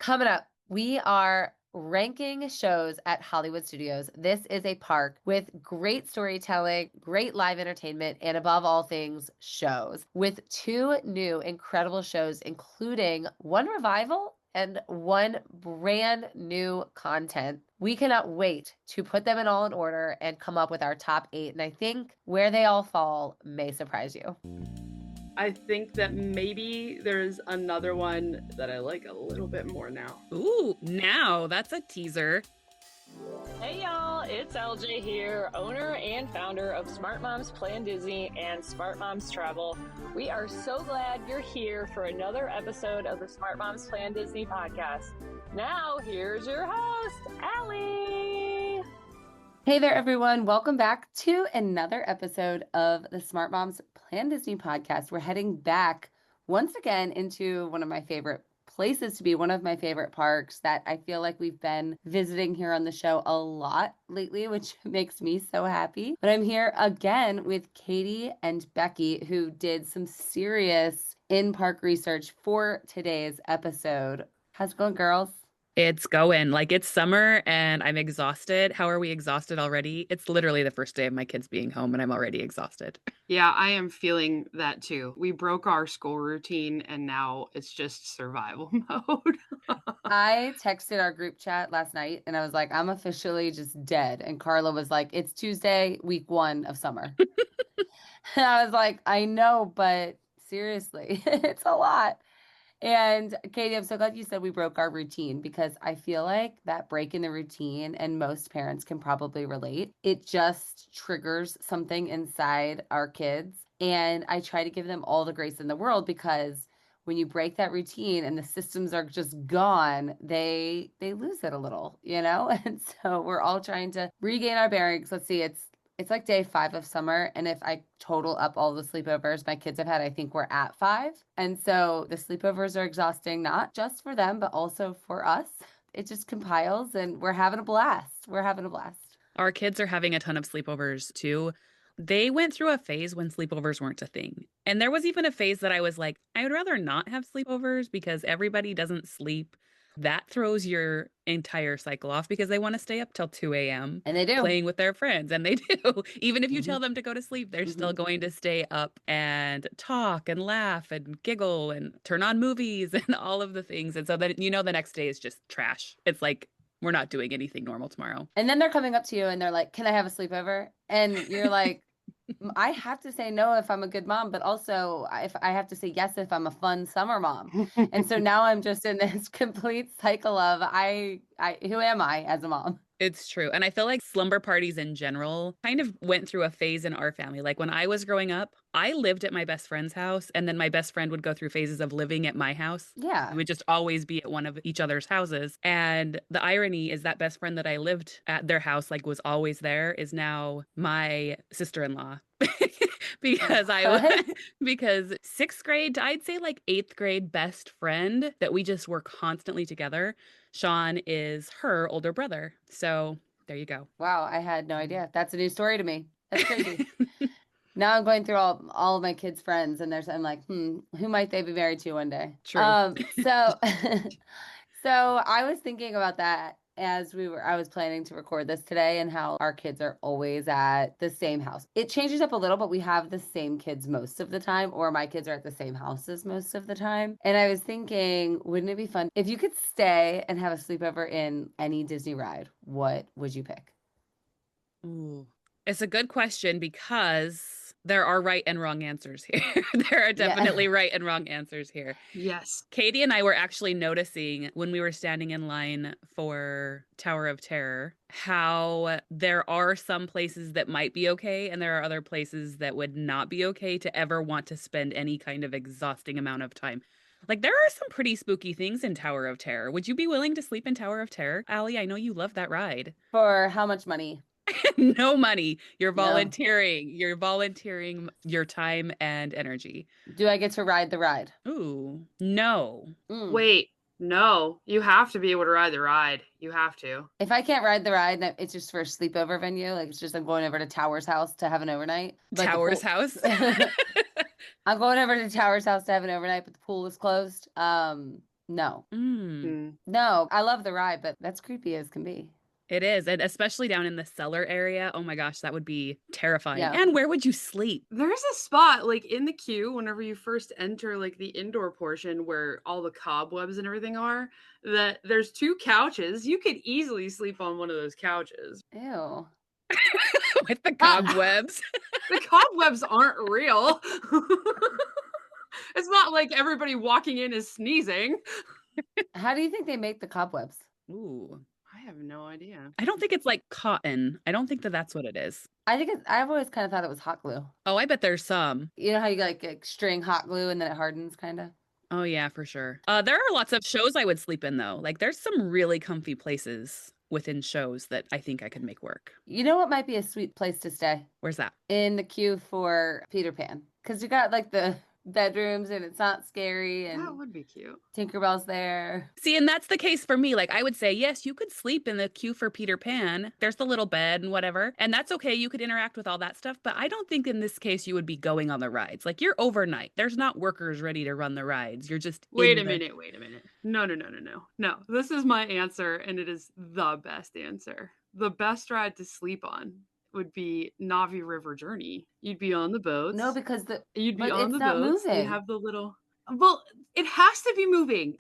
Coming up, we are ranking shows at Hollywood Studios. This is a park with great storytelling, great live entertainment, and above all things, shows. With two new incredible shows, including one revival and one brand new content. We cannot wait to put them in all in order and come up with our top 8. And I think where they all fall may surprise you. I think that maybe there's another one that I like a little bit more now. Ooh, now that's a teaser. Hey y'all, it's LJ here, owner and founder of Smart Moms Plan Disney and Smart Moms Travel. We are so glad you're here for another episode of the Smart Moms Plan Disney podcast. Now, here's your host, Allie. Hey there, everyone. Welcome back to another episode of the Smart Moms Plan Disney podcast. We're heading back once again into one of my favorite places to be, one of my favorite parks that I feel like we've been visiting here on the show a lot lately, which makes me so happy. But I'm here again with Katie and Becki, who did some serious in-park research for today's episode. How's it going, girls? It's going. Like, it's summer and I'm exhausted. How are we exhausted already? It's literally the first day of my kids being home and I'm already exhausted. Yeah, I am feeling that too. We broke our school routine and now it's just survival mode. I texted our group chat last night and I was like, I'm officially just dead. And Carla was like, it's Tuesday, week 1 of summer. And I was like, I know, but seriously, it's a lot. And Katie, I'm so glad you said we broke our routine, because I feel like that break in the routine, and most parents can probably relate, it just triggers something inside our kids. And I try to give them all the grace in the world, because when you break that routine and the systems are just gone, they lose it a little, you know? And so we're all trying to regain our bearings. Let's see, it's like day 5 of summer. And if I total up all the sleepovers my kids have had, I think we're at 5. And so the sleepovers are exhausting, not just for them, but also for us. It just compiles and we're having a blast. We're having a blast. Our kids are having a ton of sleepovers too. They went through a phase when sleepovers weren't a thing. And there was even a phase that I was like, I would rather not have sleepovers because everybody doesn't sleep. That throws your entire cycle off because they want to stay up till 2 a.m. And they do. Playing with their friends. And they do. Even if you tell them to go to sleep, they're still going to stay up and talk and laugh and giggle and turn on movies and all of the things. And so then, you know, the next day is just trash. It's like, we're not doing anything normal tomorrow. And then they're coming up to you and they're like, can I have a sleepover? And you're like, I have to say no if I'm a good mom, but also if I have to say yes if I'm a fun summer mom. And so now I'm just in this complete cycle of who am I as a mom? It's true. And I feel like slumber parties in general kind of went through a phase in our family. Like when I was growing up, I lived at my best friend's house, and then my best friend would go through phases of living at my house. Yeah. We would just always be at one of each other's houses. And the irony is that best friend that I lived at their house, like was always there, is now my sister-in-law. Because because 6th grade to I'd say like 8th grade best friend that we just were constantly together. Sean is her older brother. So there you go. Wow, I had no idea. That's a new story to me. That's crazy. Now I'm going through all of my kids' friends, and I'm like, who might they be married to one day? True. So I was thinking about that as I was planning to record this today, and how our kids are always at the same house. It changes up a little, but we have the same kids most of the time, or my kids are at the same houses most of the time. And I was thinking, wouldn't it be fun if you could stay and have a sleepover in any Disney ride? What would you pick? Ooh. It's a good question because there are right and wrong answers here. There are definitely right and wrong answers here. Yes. Katie and I were actually noticing when we were standing in line for Tower of Terror how there are some places that might be okay and there are other places that would not be okay to ever want to spend any kind of exhausting amount of time. Like, there are some pretty spooky things in Tower of Terror. Would you be willing to sleep in Tower of Terror? Allie, I know you love that ride. For how much money? No money. You're No. volunteering. You're volunteering your time and energy. Do I get to ride the ride? Ooh, no. Wait, no. You have to be able to ride the ride. You have to. If I can't ride the ride, then it's just for a sleepover venue. Like, it's just I'm going over to Tower's house to have an overnight. But Tower's house? I'm going over to Tower's house to have an overnight, but the pool is closed. No. No, I love the ride, but that's creepy as can be. It is, and especially down in the cellar area. Oh my gosh, that would be terrifying. Yeah. And where would you sleep? There's a spot like in the queue whenever you first enter like the indoor portion where all the cobwebs and everything are, that there's 2 couches. You could easily sleep on one of those couches. Ew. With the cobwebs. The cobwebs aren't real. It's not like everybody walking in is sneezing. How do you think they make the cobwebs? Ooh. I have no idea. I don't think it's like cotton. I don't think that that's what it is. I've always kind of thought it was hot glue. Oh, I bet there's some. You know how you like string hot glue and then it hardens kind of? Oh, yeah, for sure. There are lots of shows I would sleep in, though. Like, there's some really comfy places within shows that I think I could make work. You know what might be a sweet place to stay? Where's that? In the queue for Peter Pan. Because you got like the bedrooms and it's not scary and That would be cute. Tinkerbell's there. See, and that's the case for me. Like, I would say, yes, you could sleep in the queue for Peter Pan. There's the little bed and whatever. And that's okay. You could interact with all that stuff. But I don't think in this case you would be going on the rides. Like, you're overnight. There's not workers ready to run the rides. You're just Wait a in the- minute. No. No, this is my answer, and it is the best answer. The best ride to sleep on would be Navi River Journey. You'd be on the boats. No, because You'd be but on it's the not boats. moving. You have the little. Well, it has to be moving.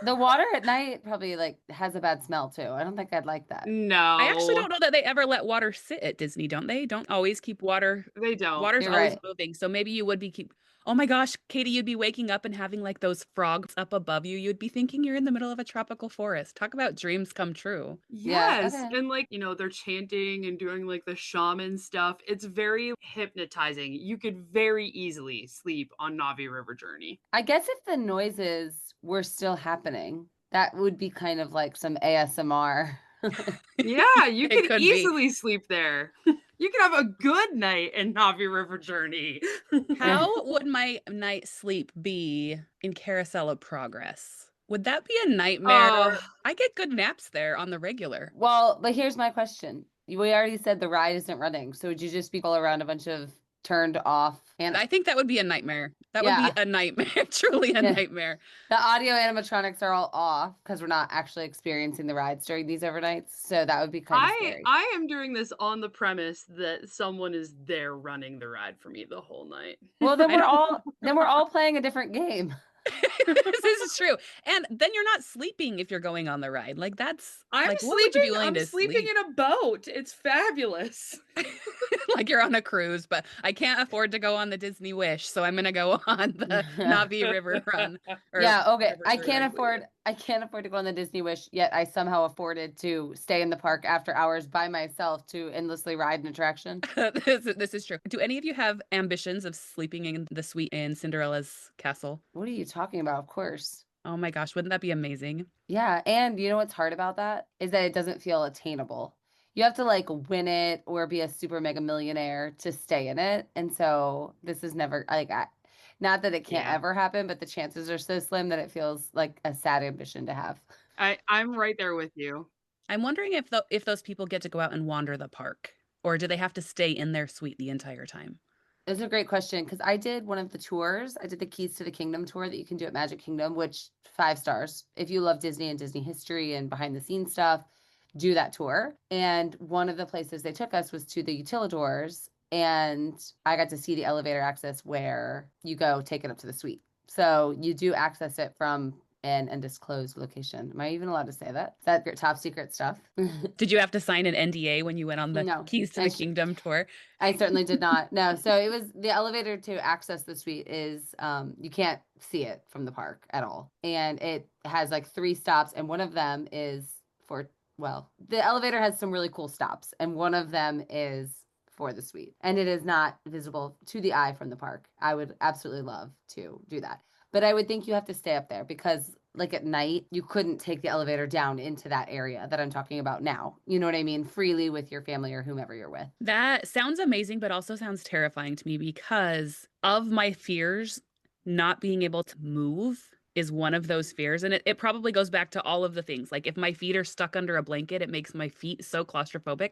the water at night probably like has a bad smell too. I don't think I'd like that. No, I actually don't know that they ever let water sit at Disney, don't they? Don't always keep water. They don't. Water's You're always right. moving. So maybe you would be keep. Oh my gosh, Katie, you'd be waking up and having like those frogs up above you. You'd be thinking you're in the middle of a tropical forest. Talk about dreams come true. Yeah, Yes. okay. And like, they're chanting and doing like the shaman stuff. It's very hypnotizing. You could very easily sleep on Navi River Journey. I guess if the noises were still happening, that would be kind of like some ASMR. Yeah, you It could could be. easily sleep there. You could have a good night in Navi River Journey. How would my night sleep be in Carousel of Progress? Would that be a nightmare? Oh. I get good naps there on the regular. Well, but here's my question. We already said the ride isn't running. So would you just be all around a bunch of turned off and I think that would be a nightmare. That would Yeah. be a nightmare. Truly a Yeah. nightmare. the audio animatronics are all off because we're not actually experiencing the rides during these overnights. So that would be kind of scary. I am doing this on the premise that someone is there running the ride for me the whole night. Well, then I we're all playing a different game. This is true. And then you're not sleeping if you're going on the ride. Like that's like what would you be willing to sleeping sleep? in a boat. It's fabulous. Like you're on a cruise, but I can't afford to go on the Disney Wish, so I'm gonna go on the Navi River Run. or Yeah, okay. River I Journey. can't afford to go on the Disney Wish, yet I somehow afforded to stay in the park after hours by myself to endlessly ride an attraction. This is true. Do any of you have ambitions of sleeping in the suite in Cinderella's castle? What are you talking about? Of course. Oh my gosh, wouldn't that be amazing? Yeah, and you know what's hard about that is that it doesn't feel attainable. You have to like win it or be a super mega millionaire to stay in it. And so this is never like not that it can't Yeah. ever happen, but the chances are so slim that it feels like a sad ambition to have. I'm right there with you. I'm wondering if those people get to go out and wander the park, or do they have to stay in their suite the entire time? It's a great question because I did one of the tours. I did the Keys to the Kingdom tour that you can do at Magic Kingdom, which 5 stars. If you love Disney and Disney history and behind the scenes stuff, do that tour. And one of the places they took us was to the Utilidors, and I got to see the elevator access where you go take it up to the suite. So you do access it from an undisclosed location. Am I even allowed to say that? Is that top secret stuff? Did you have to sign an NDA when you went on the No, Keys to I the sh- Kingdom tour? I certainly did not. No. So it was the elevator to access the suite is you can't see it from the park at all. And it has like 3 stops, and one of them is the elevator has some really cool stops, and one of them is for the suite. And it is not visible to the eye from the park. I would absolutely love to do that. But I would think you have to stay up there because like at night, you couldn't take the elevator down into that area that I'm talking about now. You know what I mean? Freely with your family or whomever you're with. That sounds amazing, but also sounds terrifying to me because of my fears, not being able to move is one of those fears. And it probably goes back to all of the things. Like if my feet are stuck under a blanket, it makes my feet so claustrophobic.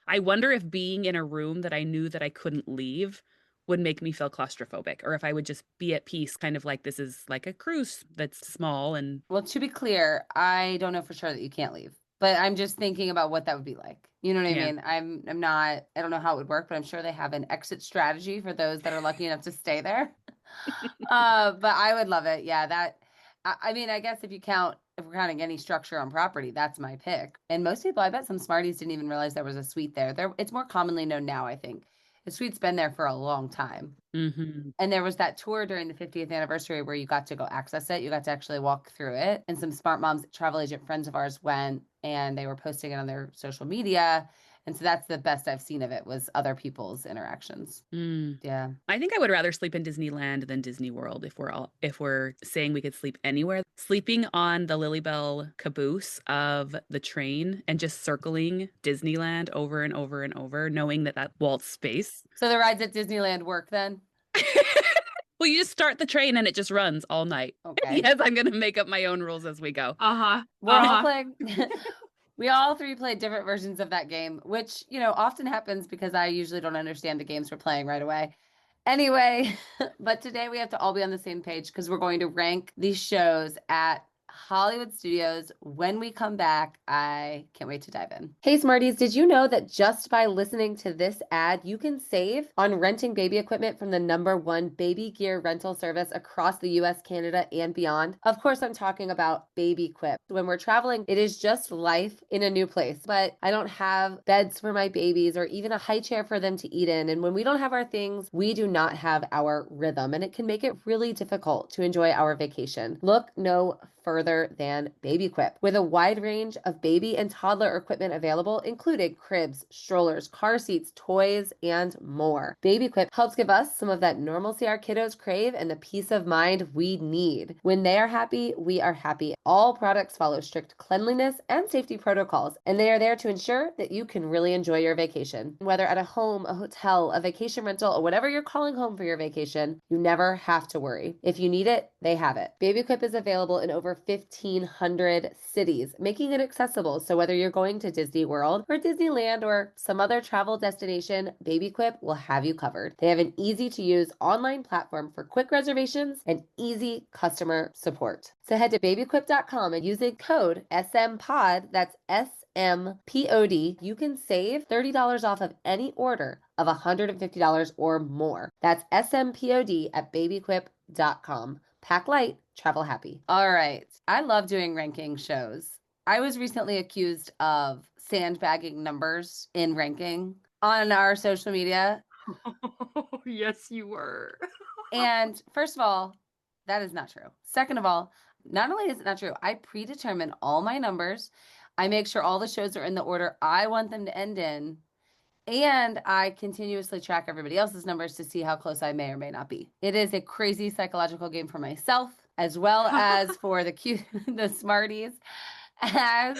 I wonder if being in a room that I knew that I couldn't leave would make me feel claustrophobic, or if I would just be at peace, kind of like this is like a cruise that's small and Well, to be clear, I don't know for sure that you can't leave, but I'm just thinking about what that would be like. You know what I Yeah. mean? I'm not, I don't know how it would work, but I'm sure they have an exit strategy for those that are lucky enough to stay there. But I would love it. Yeah, I mean, I guess if we're counting any structure on property, that's my pick. And most people, I bet some smarties didn't even realize there was a suite there. It's more commonly known now, I think. The suite's been there for a long time. Mm-hmm. And there was that tour during the 50th anniversary where you got to go access it. You got to actually walk through it. And some Smart Moms travel agent friends of ours went and they were posting it on their social media. And so that's the best I've seen of it was other people's interactions. Yeah. I think I would rather sleep in Disneyland than Disney World if we're saying we could sleep anywhere. Sleeping on the Lilybell caboose of the train and just circling Disneyland over and over and over, knowing that that's Walt's space. So the rides at Disneyland work then? Well, you just start the train and it just runs all night. Okay. Yes, I'm going to make up my own rules as we go. We're all playing. We all three played different versions of that game, which, often happens because I usually don't understand the games we're playing right away. Anyway, but today we have to all be on the same page because we're going to rank these shows at Hollywood Studios. When we come back, I can't wait to dive in. Hey Smarties, did you know that just by listening to this ad, you can save on renting baby equipment from the #1 baby gear rental service across the US, Canada, and beyond? Of course, I'm talking about BabyQuip. When we're traveling, it is just life in a new place, but I don't have beds for my babies or even a high chair for them to eat in. And when we don't have our things, we do not have our rhythm, and it can make it really difficult to enjoy our vacation. Look no further than BabyQuip. With a wide range of baby and toddler equipment available, including cribs, strollers, car seats, toys, and more. BabyQuip helps give us some of that normalcy our kiddos crave and the peace of mind we need. When they are happy, we are happy. All products follow strict cleanliness and safety protocols, and they are there to ensure that you can really enjoy your vacation. Whether at a home, a hotel, a vacation rental, or whatever you're calling home for your vacation, you never have to worry. If you need it, they have it. BabyQuip is available in over 1,500 cities, making it accessible. So whether you're going to Disney World or Disneyland or some other travel destination, BabyQuip will have you covered. They have an easy-to-use online platform for quick reservations and easy customer support. So head to babyquip.com and use the code SMPOD, that's SMPOD, you can save $30 off of any order of $150 or more. That's SMPOD at babyquip.com. Pack light, travel happy. All right. I love doing ranking shows. I was recently accused of sandbagging numbers in ranking on our social media. Oh, yes, you were. And first of all, that is not true. Second of all, not only is it not true, I predetermine all my numbers. I make sure all the shows are in the order I want them to end in. And I continuously track everybody else's numbers to see how close I may or may not be. It is a crazy psychological game for myself, as well as for the Smarties, as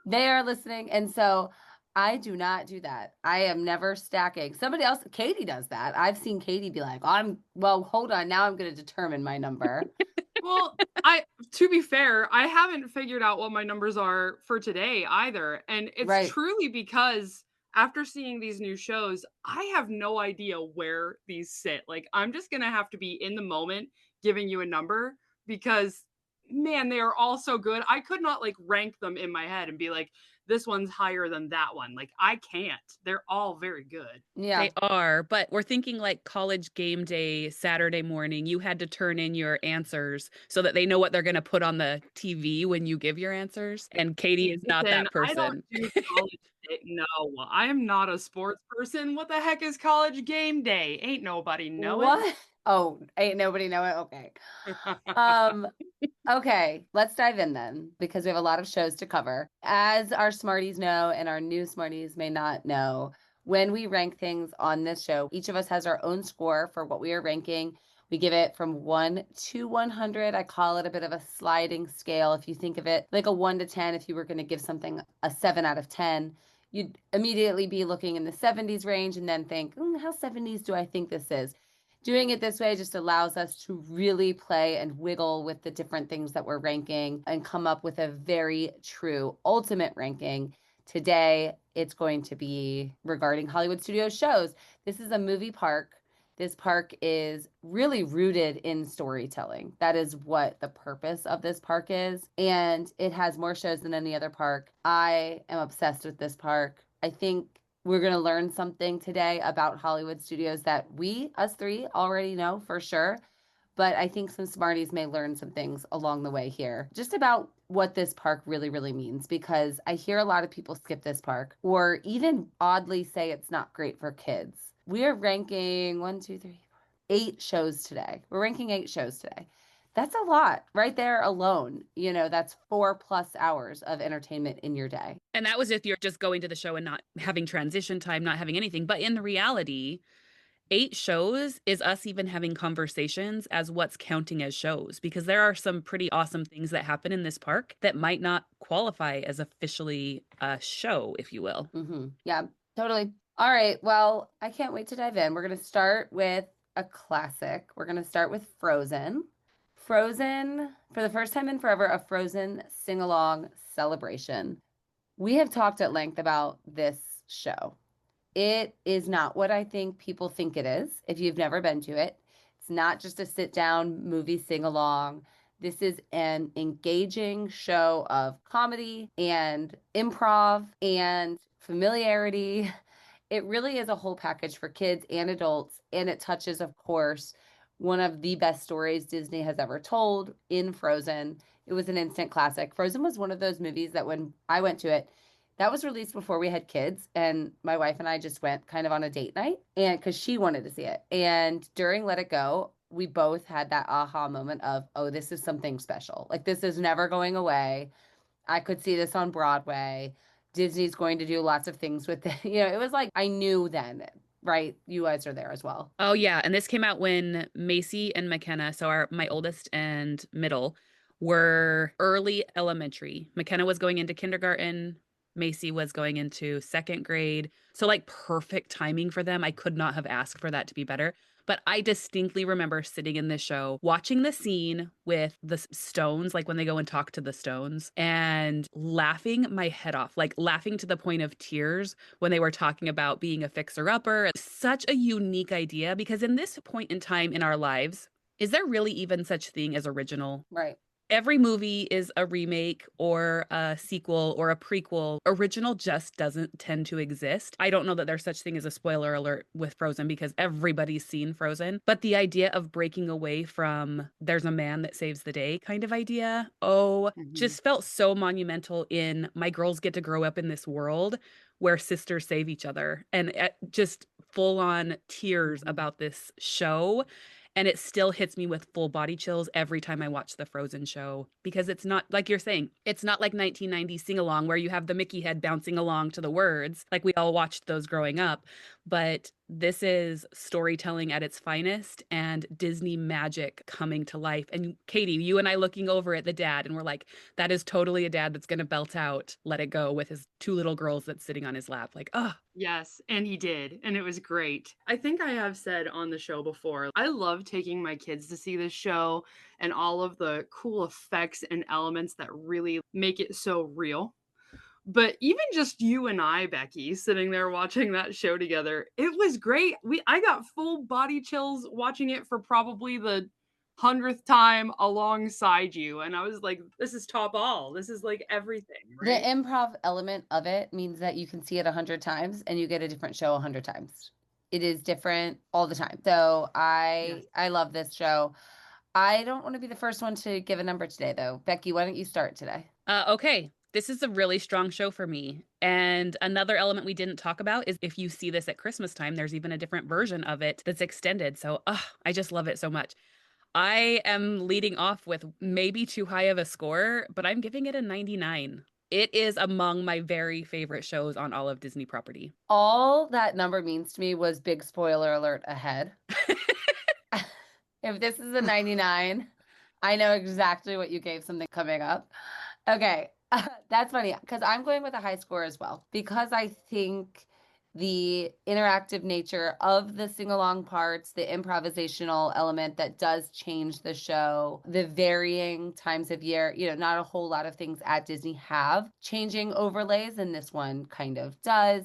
they are listening. And so I do not do that. I am never stacking. Somebody else, Katie does that. I've seen Katie be like, hold on. Now I'm going to determine my number. Well, to be fair, I haven't figured out what my numbers are for today either. And it's Right. truly because after seeing these new shows, I have no idea where these sit. Like, I'm just going to have to be in the moment giving you a number because, man, they are all so good. I could not rank them in my head and be like, this one's higher than that one. Like, I can't. They're all very good. Yeah. They are, but we're thinking like college game day, Saturday morning. You had to turn in your answers so that they know what they're going to put on the TV when you give your answers. And Katie is not that person. I don't do college day. No, I am not a sports person. What the heck is college game day? Ain't nobody know it. Oh, ain't nobody know it? Okay. Okay, let's dive in then because we have a lot of shows to cover. As our Smarties know and our new Smarties may not know, when we rank things on this show, each of us has our own score for what we are ranking. We give it from 1 to 100. I call it a bit of a sliding scale. If you think of it like a 1 to 10, if you were going to give something a 7 out of 10, you'd immediately be looking in the 70s range and then think, how 70s do I think this is? Doing it this way just allows us to really play and wiggle with the different things that we're ranking and come up with a very true ultimate ranking. Today, it's going to be regarding Hollywood Studios shows. This is a movie park. This park is really rooted in storytelling. That is what the purpose of this park is. And it has more shows than any other park. I am obsessed with this park. I think we're going to learn something today about Hollywood studios that us three, already know for sure. But I think some smarties may learn some things along the way here, just about what this park really, really means, because I hear a lot of people skip this park or even oddly say it's not great for kids. We are ranking 8 shows today. We're ranking 8 shows today. That's a lot right there alone. That's 4+ hours of entertainment in your day. And that was if you're just going to the show and not having transition time, not having anything. But in reality, 8 shows is us even having conversations as what's counting as shows, because there are some pretty awesome things that happen in this park that might not qualify as officially a show, if you will. Yeah, totally. All right. Well, I can't wait to dive in. We're going to start with a classic. We're going to start with Frozen. Frozen, for the first time in forever, a Frozen sing-along celebration. We have talked at length about this show. It is not what I think people think it is if you've never been to it. It's not just a sit-down movie sing-along. This is an engaging show of comedy and improv and familiarity. It really is a whole package for kids and adults, and it touches, of course, one of the best stories Disney has ever told in Frozen. It was an instant classic. Frozen was one of those movies that when I went to it, that was released before we had kids, and my wife and I just went kind of on a date night, and because she wanted to see it. And during Let It Go, we both had that aha moment of, oh, this is something special. Like, this is never going away. I could see this on Broadway. Disney's going to do lots of things with it. It was like, I knew then, right? You guys are there as well. Oh, yeah. And this came out when Macy and McKenna, so my oldest and middle, were early elementary. McKenna was going into kindergarten. Macy was going into second grade. So like perfect timing for them. I could not have asked for that to be better. But I distinctly remember sitting in this show, watching the scene with the stones, like when they go and talk to the stones, and laughing my head off, like laughing to the point of tears when they were talking about being a fixer-upper. Such a unique idea, because in this point in time in our lives, is there really even such thing as original? Right. Every movie is a remake or a sequel or a prequel. Original just doesn't tend to exist. I don't know that there's such thing as a spoiler alert with Frozen because everybody's seen Frozen. But the idea of breaking away from there's a man that saves the day kind of idea, just felt so monumental in my girls get to grow up in this world where sisters save each other. And just full on tears about this show. And it still hits me with full body chills every time I watch the Frozen show, because it's not like you're saying, it's not like 1990s sing along where you have the Mickey head bouncing along to the words like we all watched those growing up. But this is storytelling at its finest and Disney magic coming to life. And Katie, you and I looking over at the dad, and we're like, that is totally a dad that's going to belt out Let It Go with his 2 little girls that's sitting on his lap. Like, oh. Yes, and he did, and it was great. I think I have said on the show before, I love taking my kids to see this show and all of the cool effects and elements that really make it so real. But even just you and I, Becki, sitting there watching that show together, it was great. I got full body chills watching it for probably the 100th time alongside you. And I was like, this is top all. This is like everything. Right? The improv element of it means that you can see it 100 times and you get a different show 100 times. It is different all the time. So I love this show. I don't want to be the first one to give a number today, though. Becki, why don't you start today? Okay. This is a really strong show for me. And another element we didn't talk about is if you see this at Christmas time, there's even a different version of it that's extended. So I just love it so much. I am leading off with maybe too high of a score, but I'm giving it a 99. It is among my very favorite shows on all of Disney property. All that number means to me was big spoiler alert ahead. If this is a 99, I know exactly what you gave something coming up. Okay, that's funny because I'm going with a high score as well because I think the interactive nature of the sing-along parts, the improvisational element that does change the show, the varying times of year, not a whole lot of things at Disney have changing overlays, and this one kind of does.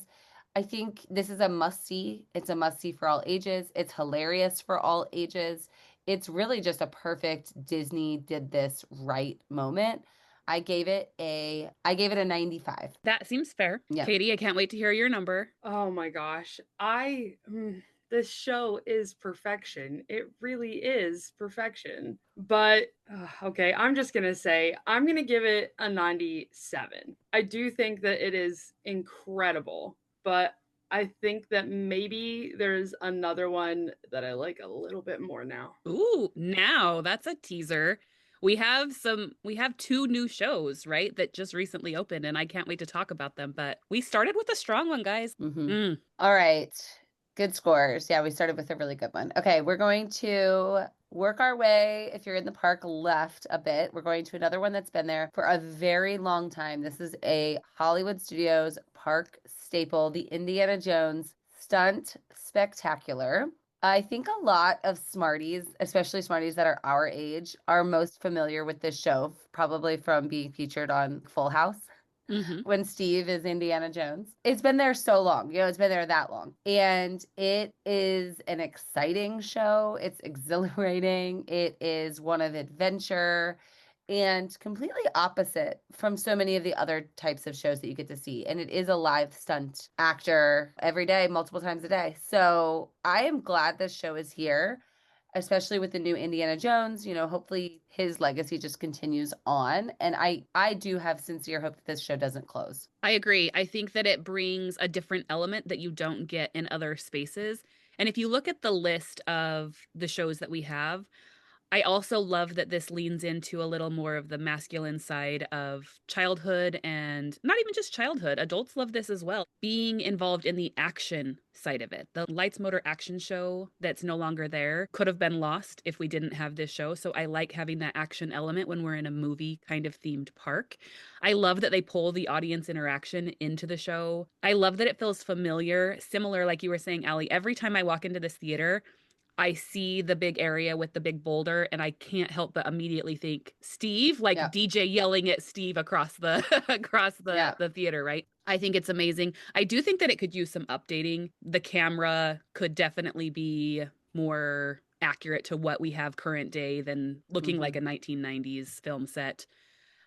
I think this is a must-see. It's a must-see for all ages. It's hilarious for all ages. It's really just a perfect Disney did this right moment. I gave it a 95. That seems fair. Yeah. Katie, I can't wait to hear your number. Oh my gosh. This show is perfection. It really is perfection. But okay, I'm just going to say I'm going to give it a 97. I do think that it is incredible, but I think that maybe there's another one that I like a little bit more now. Ooh, now that's a teaser. We have 2 new shows, right, that just recently opened, and I can't wait to talk about them. But we started with a strong one, guys. All right. Good scores. Yeah, we started with a really good one. Okay, we're going to work our way, if you're in the park, left a bit. We're going to another one that's been there for a very long time. This is a Hollywood Studios park staple, the Indiana Jones Stunt Spectacular. I think a lot of smarties, especially smarties that are our age, are most familiar with this show, probably from being featured on Full House. When Steve is Indiana Jones. It's been there so long, it's been there that long. And it is an exciting show. It's exhilarating. It is one of adventure and completely opposite from so many of the other types of shows that you get to see. And it is a live stunt actor every day, multiple times a day. So I am glad this show is here, especially with the new Indiana Jones. Hopefully his legacy just continues on. And I do have sincere hope that this show doesn't close. I agree. I think that it brings a different element that you don't get in other spaces. And if you look at the list of the shows that we have, I also love that this leans into a little more of the masculine side of childhood, and not even just childhood. Adults love this as well. Being involved in the action side of it. The Lights Motor action show that's no longer there could have been lost if we didn't have this show. So I like having that action element when we're in a movie kind of themed park. I love that they pull the audience interaction into the show. I love that it feels familiar, similar, like you were saying, Allie. Every time I walk into this theater, I see the big area with the big boulder, and I can't help but immediately think Steve, like DJ yelling at Steve across the the theater, right? I think it's amazing. I do think that it could use some updating. The camera could definitely be more accurate to what we have current day than looking like a 1990s film set.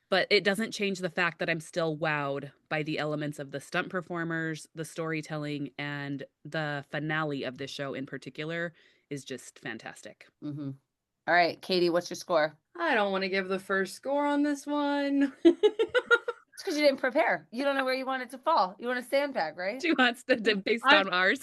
But it doesn't change the fact that I'm still wowed by the elements of the stunt performers, the storytelling, and the finale of this show in particular is just fantastic. All right, Katie, what's your score? I don't want to give the first score on this one. It's because you didn't prepare. You don't know where you want it to fall. You want to sandbag, right? She wants to based on ours.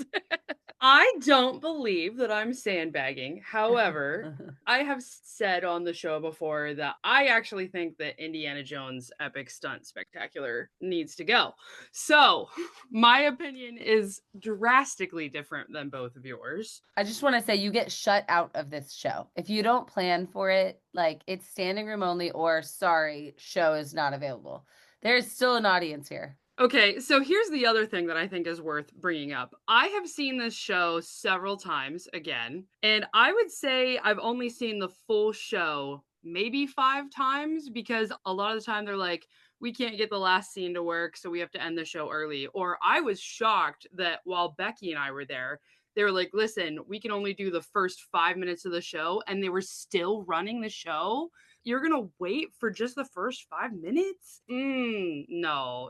I don't believe that I'm sandbagging. However, I have said on the show before that I actually think that Indiana Jones Epic Stunt Spectacular needs to go. So my opinion is drastically different than both of yours. I just want to say you get shut out of this show. If you don't plan for it, like it's standing room only or sorry, show is not available. There is still an audience here. Okay, so here's the other thing that I think is worth bringing up. I have seen this show several times again, and I would say I've only seen the full show maybe 5 times because a lot of the time they're like, we can't get the last scene to work, so we have to end the show early. Or I was shocked that while Becki and I were there, they were like, listen, we can only do the first 5 minutes of the show, and they were still running the show. You're going to wait for just the first 5 minutes? No.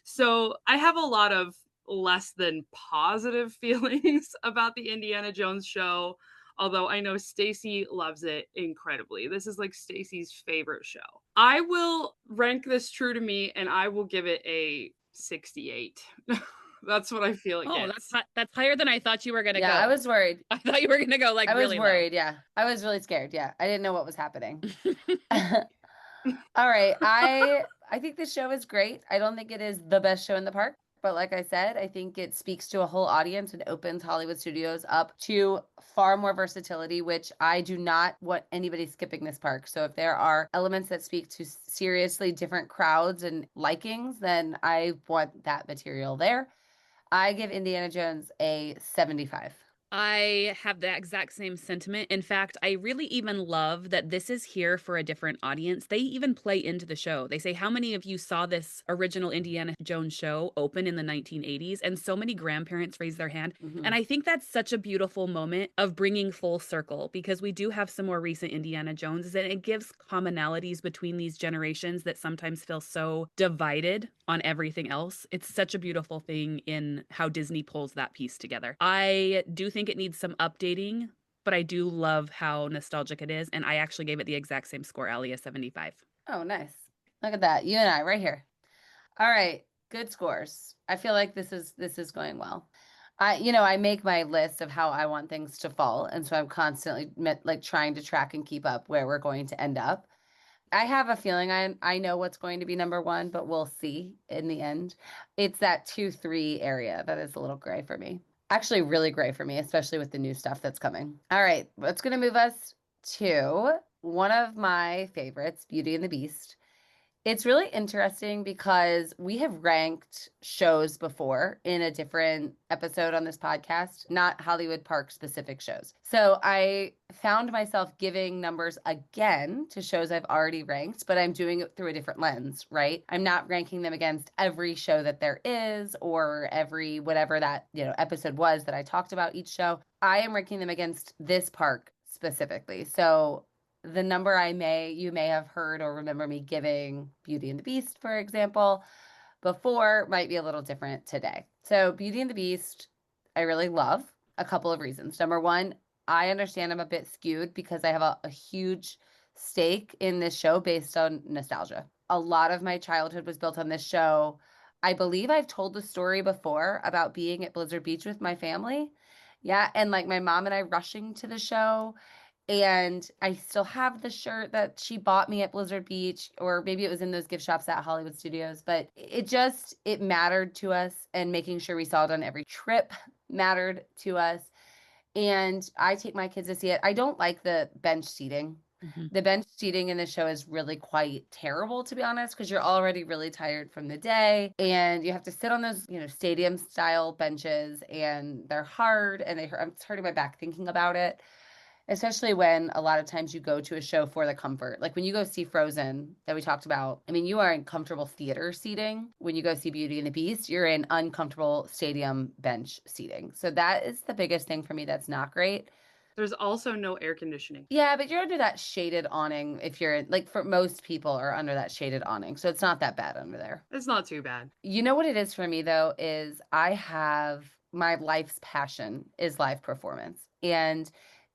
So I have a lot of less than positive feelings about the Indiana Jones show, although I know Stacy loves it incredibly. This is like Stacy's favorite show. I will rank this true to me, and I will give it a 68. That's what I feel it gets. That's higher than I thought you were going to go. Yeah, I was worried. I thought you were going to go like really I was worried, low. yeah. I was really scared, yeah. I didn't know what was happening. All right, I think this show is great. I don't think it is the best show in the park, but like I said, I think it speaks to a whole audience and opens Hollywood Studios up to far more versatility, which I do not want anybody skipping this park. So if there are elements that speak to seriously different crowds and likings, then I want that material there. I give Indiana Jones a 75. I have the exact same sentiment. In fact, I really even love that this is here for a different audience. They even play into the show. They say, how many of you saw this original Indiana Jones show open in the 1980s? And so many grandparents raise their hand. And I think that's such a beautiful moment of bringing full circle, because we do have some more recent Indiana Joneses, and it gives commonalities between these generations that sometimes feel so divided on everything else. It's such a beautiful thing in how Disney pulls that piece together. I do think it needs some updating, but I do love how nostalgic it is. And I actually gave it the exact same score, Allie, a 75. Oh, nice. Look at that. You and I right here. All right. Good scores. I feel like this is going well. I make my list of how I want things to fall, and so I'm constantly like trying to track and keep up where we're going to end up. I have a feeling I know what's going to be number one, but we'll see in the end. It's that 2-3 area that is a little gray for me. Actually, really gray for me, especially with the new stuff that's coming. All right, what's going to move us to one of my favorites, Beauty and the Beast. It's really interesting because we have ranked shows before in a different episode on this podcast, not Hollywood Park specific shows. So I found myself giving numbers again to shows I've already ranked, but I'm doing it through a different lens, right? I'm not ranking them against every show that there is or every whatever that, episode was that I talked about each show. I am ranking them against this park specifically. So the number you may have heard or remember me giving Beauty and the Beast, for example, before might be a little different today. So Beauty and the Beast, I really love a couple of reasons. Number one, I understand I'm a bit skewed because I have a huge stake in this show based on nostalgia. A lot of my childhood was built on this show. I believe I've told the story before about being at Blizzard Beach with my family. Yeah, and like my mom and I rushing to the show, and I still have the shirt that she bought me at Blizzard Beach, or maybe it was in those gift shops at Hollywood Studios, but it mattered to us, and making sure we saw it on every trip mattered to us. And I take my kids to see it. I don't like the bench seating. The bench seating in the show is really quite terrible, to be honest, because you're already really tired from the day and you have to sit on those, stadium style benches, and they're hard, and it's hurting my back thinking about it. Especially when a lot of times you go to a show for the comfort. Like when you go see Frozen that we talked about, I mean, you are in comfortable theater seating. When you go see Beauty and the Beast, you're in uncomfortable stadium bench seating. So that is the biggest thing for me that's not great. There's also no air conditioning. Yeah, but you're under that shaded awning if you're like, for most people are under that shaded awning. So it's not that bad under there. It's not too bad. You know what it is for me though, is I have my life's passion is live performance. And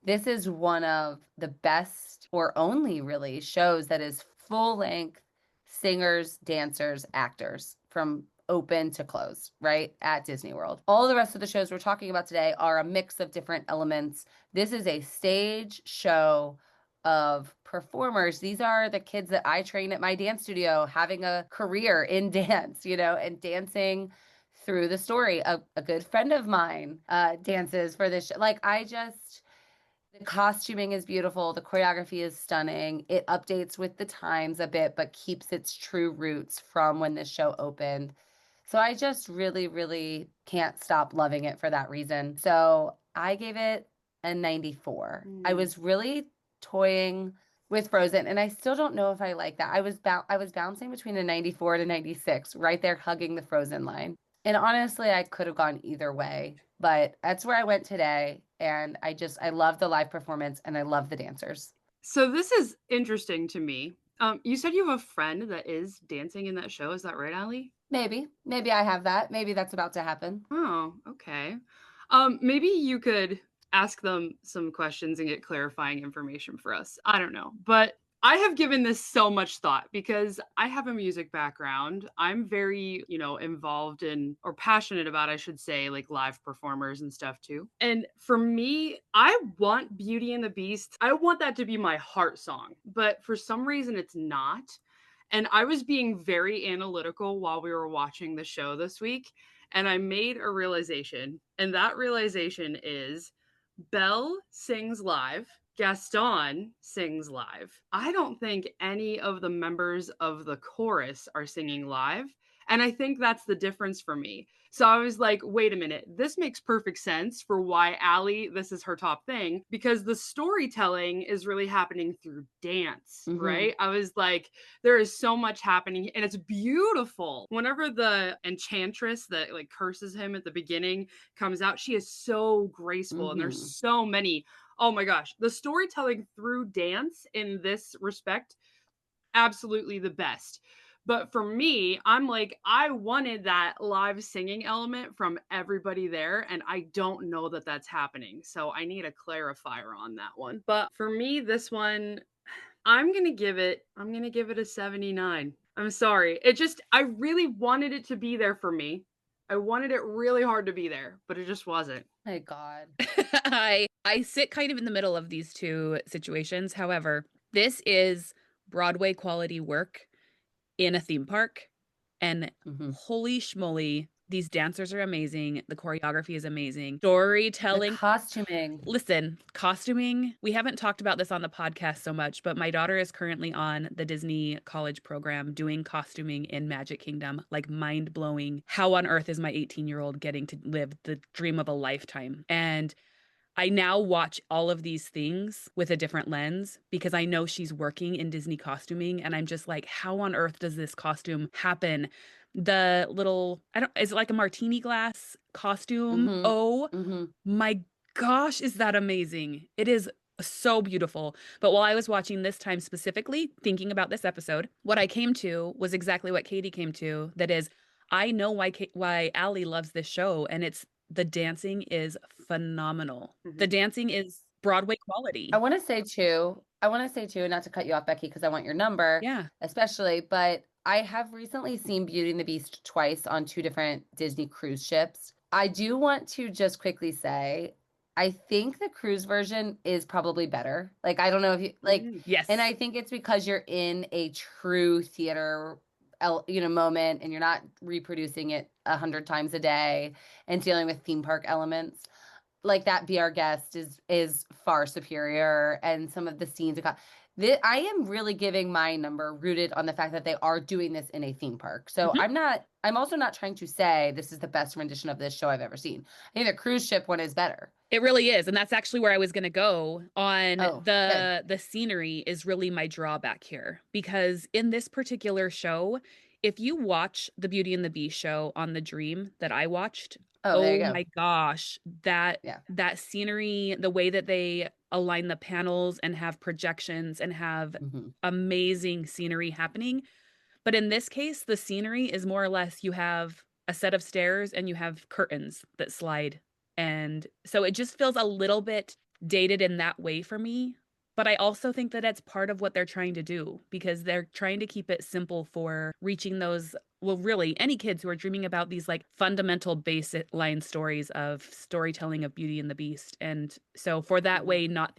this is one of the best or only really shows that is full length singers, dancers, actors from open to close, right? At Disney World. All the rest of the shows we're talking about today are a mix of different elements. This is a stage show of performers. These are the kids that I train at my dance studio, having a career in dance, and dancing through the story. A good friend of mine dances for this show. The costuming is beautiful. The choreography is stunning. It updates with the times a bit, but keeps its true roots from when this show opened. So I just really, really can't stop loving it for that reason. So I gave it a 94. I was really toying with Frozen, and I still don't know if I like that. I was bouncing between a 94 to 96, right there hugging the Frozen line. And honestly, I could have gone either way, but that's where I went today. And I love the live performance, and I love the dancers. So this is interesting to me. You said you have a friend that is dancing in that show. Is that right, Allie? Maybe I have that. Maybe that's about to happen. Oh, okay. Maybe you could ask them some questions and get clarifying information for us. I don't know, but I have given this so much thought because I have a music background. I'm very, involved in, or passionate about, I should say, like live performers and stuff too. And for me, I want Beauty and the Beast. I want that to be my heart song, but for some reason it's not. And I was being very analytical while we were watching the show this week. And I made a realization. And that realization is Belle sings live. Gaston sings live. I don't think any of the members of the chorus are singing live. And I think that's the difference for me. So I was like, wait a minute, this makes perfect sense for why Allie, this is her top thing, because the storytelling is really happening through dance, right? I was like, there is so much happening and it's beautiful. Whenever the enchantress that like curses him at the beginning comes out, she is so graceful and there's so many. Oh my gosh, the storytelling through dance in this respect, absolutely the best. But for me, I'm like, I wanted that live singing element from everybody there, and I don't know that that's happening. So I need a clarifier on that one. But for me, this one, I'm going to give it a 79. I'm sorry. I really wanted it to be there for me. I wanted it really hard to be there, but it just wasn't. My God. I sit kind of in the middle of these two situations. However, this is Broadway quality work in a theme park. And holy schmoly, these dancers are amazing. The choreography is amazing. Storytelling. The costuming. Listen, costuming, we haven't talked about this on the podcast so much, but my daughter is currently on the Disney college program doing costuming in Magic Kingdom. Like mind blowing. How on earth is my 18-year-old getting to live the dream of a lifetime? And I now watch all of these things with a different lens because I know she's working in Disney costuming and I'm just like, how on earth does this costume happen? The little, is it like a martini glass costume? Oh my gosh, is that amazing? It is so beautiful. But while I was watching this time specifically, thinking about this episode, what I came to was exactly what Katie came to. That is, I know why Allie loves this show, and it's the dancing is phenomenal. The dancing is Broadway quality. I want to say too, not to cut you off, Becki, because I want your number, especially, but I have recently seen Beauty and the Beast twice on 2 different Disney cruise ships. I do want to just quickly say, I think the cruise version is probably better. Like, I don't know if you like, yes. And I think it's because you're in a true theater moment and you're not reproducing it 100 times a day and dealing with theme park elements. Like that Be Our Guest is far superior, and some of the scenes I am really giving my number rooted on the fact that they are doing this in a theme park. So I'm also not trying to say this is the best rendition of this show I've ever seen. I think the cruise ship one is better. It really is. And that's actually where I was going to go on. The scenery is really my drawback here, because in this particular show, if you watch the Beauty and the Beast show on the Dream that I watched, oh my gosh, that scenery, the way that they align the panels and have projections and have amazing scenery happening. But in this case, the scenery is more or less, you have a set of stairs and you have curtains that slide. And so it just feels a little bit dated in that way for me. But I also think that it's part of what they're trying to do, because they're trying to keep it simple for reaching those, well, really any kids who are dreaming about these like fundamental baseline stories of storytelling of Beauty and the Beast. And so for that way, not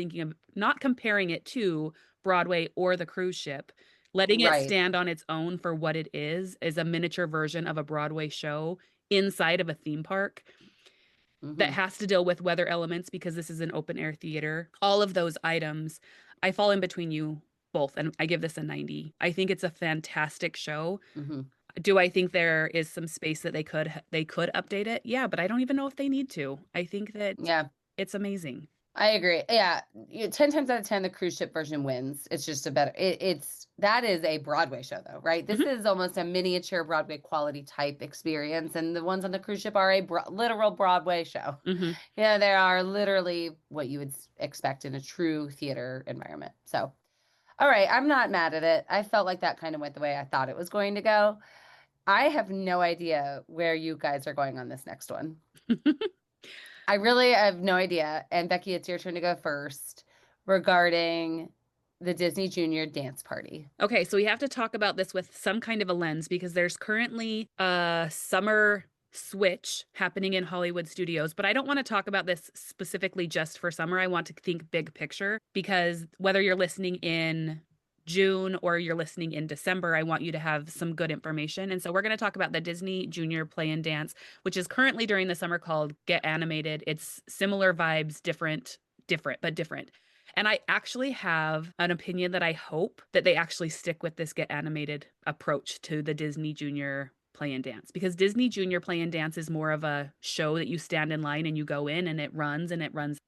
comparing it to Broadway or the cruise ship, letting it stand on its own for what it is a miniature version of a Broadway show inside of a theme park that has to deal with weather elements, because this is an open air theater. All of those items, I fall in between you both, and I give this a 90. I think it's a fantastic show. Do I think there is some space that they could update it? Yeah, but I don't even know if they need to. I think that it's amazing. I agree. Yeah, 10 times out of 10, the cruise ship version wins. It's just a better. That is a Broadway show, though, right? This is almost a miniature Broadway quality type experience, and the ones on the cruise ship are a literal Broadway show. Yeah, they are literally what you would expect in a true theater environment. So, all right, I'm not mad at it. I felt like that kind of went the way I thought it was going to go. I have no idea where you guys are going on this next one. I really have no idea. And Becki, it's your turn to go first regarding the Disney Junior Dance Party. Okay, so we have to talk about this with some kind of a lens, because there's currently a summer switch happening in Hollywood studios. But I don't want to talk about this specifically just for summer. I want to think big picture, because whether you're listening in June or you're listening in December, I want you to have some good information. And so we're going to talk about the Disney Junior Play and Dance, which is currently during the summer called Get Animated. It's similar vibes, different. And I actually have an opinion that I hope that they actually stick with this Get Animated approach to the Disney Junior Play and Dance, because Disney Junior Play and Dance is more of a show that you stand in line and you go in and it runs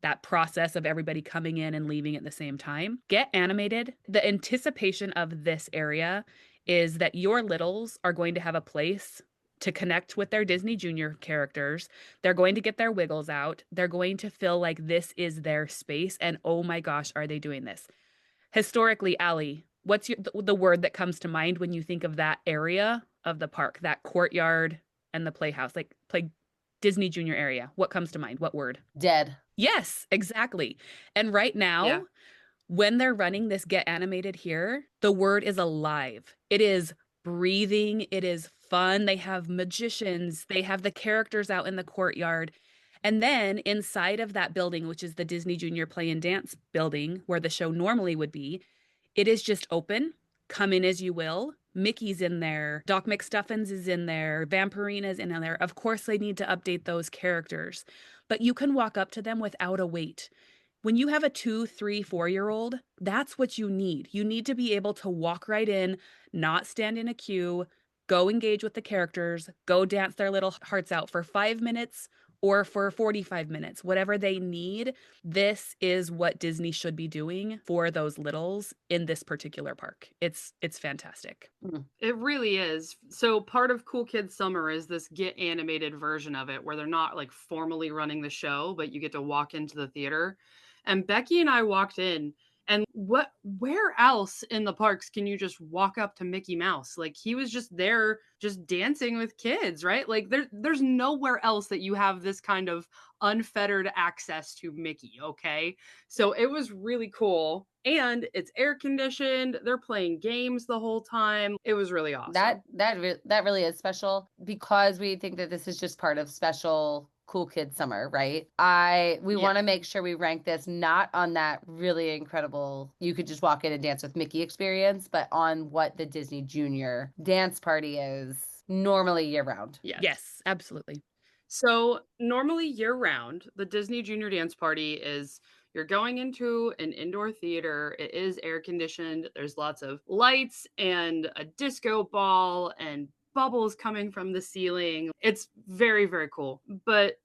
that process of everybody coming in and leaving at the same time. Get Animated, the anticipation of this area is that your littles are going to have a place to connect with their Disney Junior characters. They're going to get their wiggles out. They're going to feel like this is their space. And oh my gosh, are they doing this? Historically, Allie, what's the word that comes to mind when you think of that area of the park, that courtyard and the playhouse, like play Disney Junior area? What comes to mind? What word? Dead. Yes, exactly. And right now, when they're running this Get Animated here, the word is alive. It is breathing. It is fun. They have magicians. They have the characters out in the courtyard. And then inside of that building, which is the Disney Junior Play and Dance building where the show normally would be, it is just open. Come in as you will. Mickey's in there. Doc McStuffins is in there. Vampirina's in there. Of course, they need to update those characters, but you can walk up to them without a wait. When you have a 2, 3, 4-year-old, that's what you need. You need to be able to walk right in, not stand in a queue, go engage with the characters, go dance their little hearts out for 5 minutes or for 45 minutes, whatever they need. This is what Disney should be doing for those littles in this particular park. It's fantastic. It really is. So part of Cool Kids Summer is this Get Animated version of it where they're not like formally running the show, but you get to walk into the theater. And Becki and I walked in, and where else in the parks can you just walk up to Mickey Mouse? Like he was just there just dancing with kids, right? Like there's nowhere else that you have this kind of unfettered access to Mickey, okay? So it was really cool. And it's air conditioned. They're playing games the whole time. It was really awesome. That really is special because we think that this is just part of special Cool Kids Summer, right? We want to make sure we rank this not on that really incredible, you could just walk in and dance with Mickey experience, but on what the Disney Junior dance party is normally year round. Yes, absolutely. So normally year round, the Disney Junior Dance Party is you're going into an indoor theater. It is air conditioned. There's lots of lights and a disco ball and bubbles coming from the ceiling. It's very, very cool. But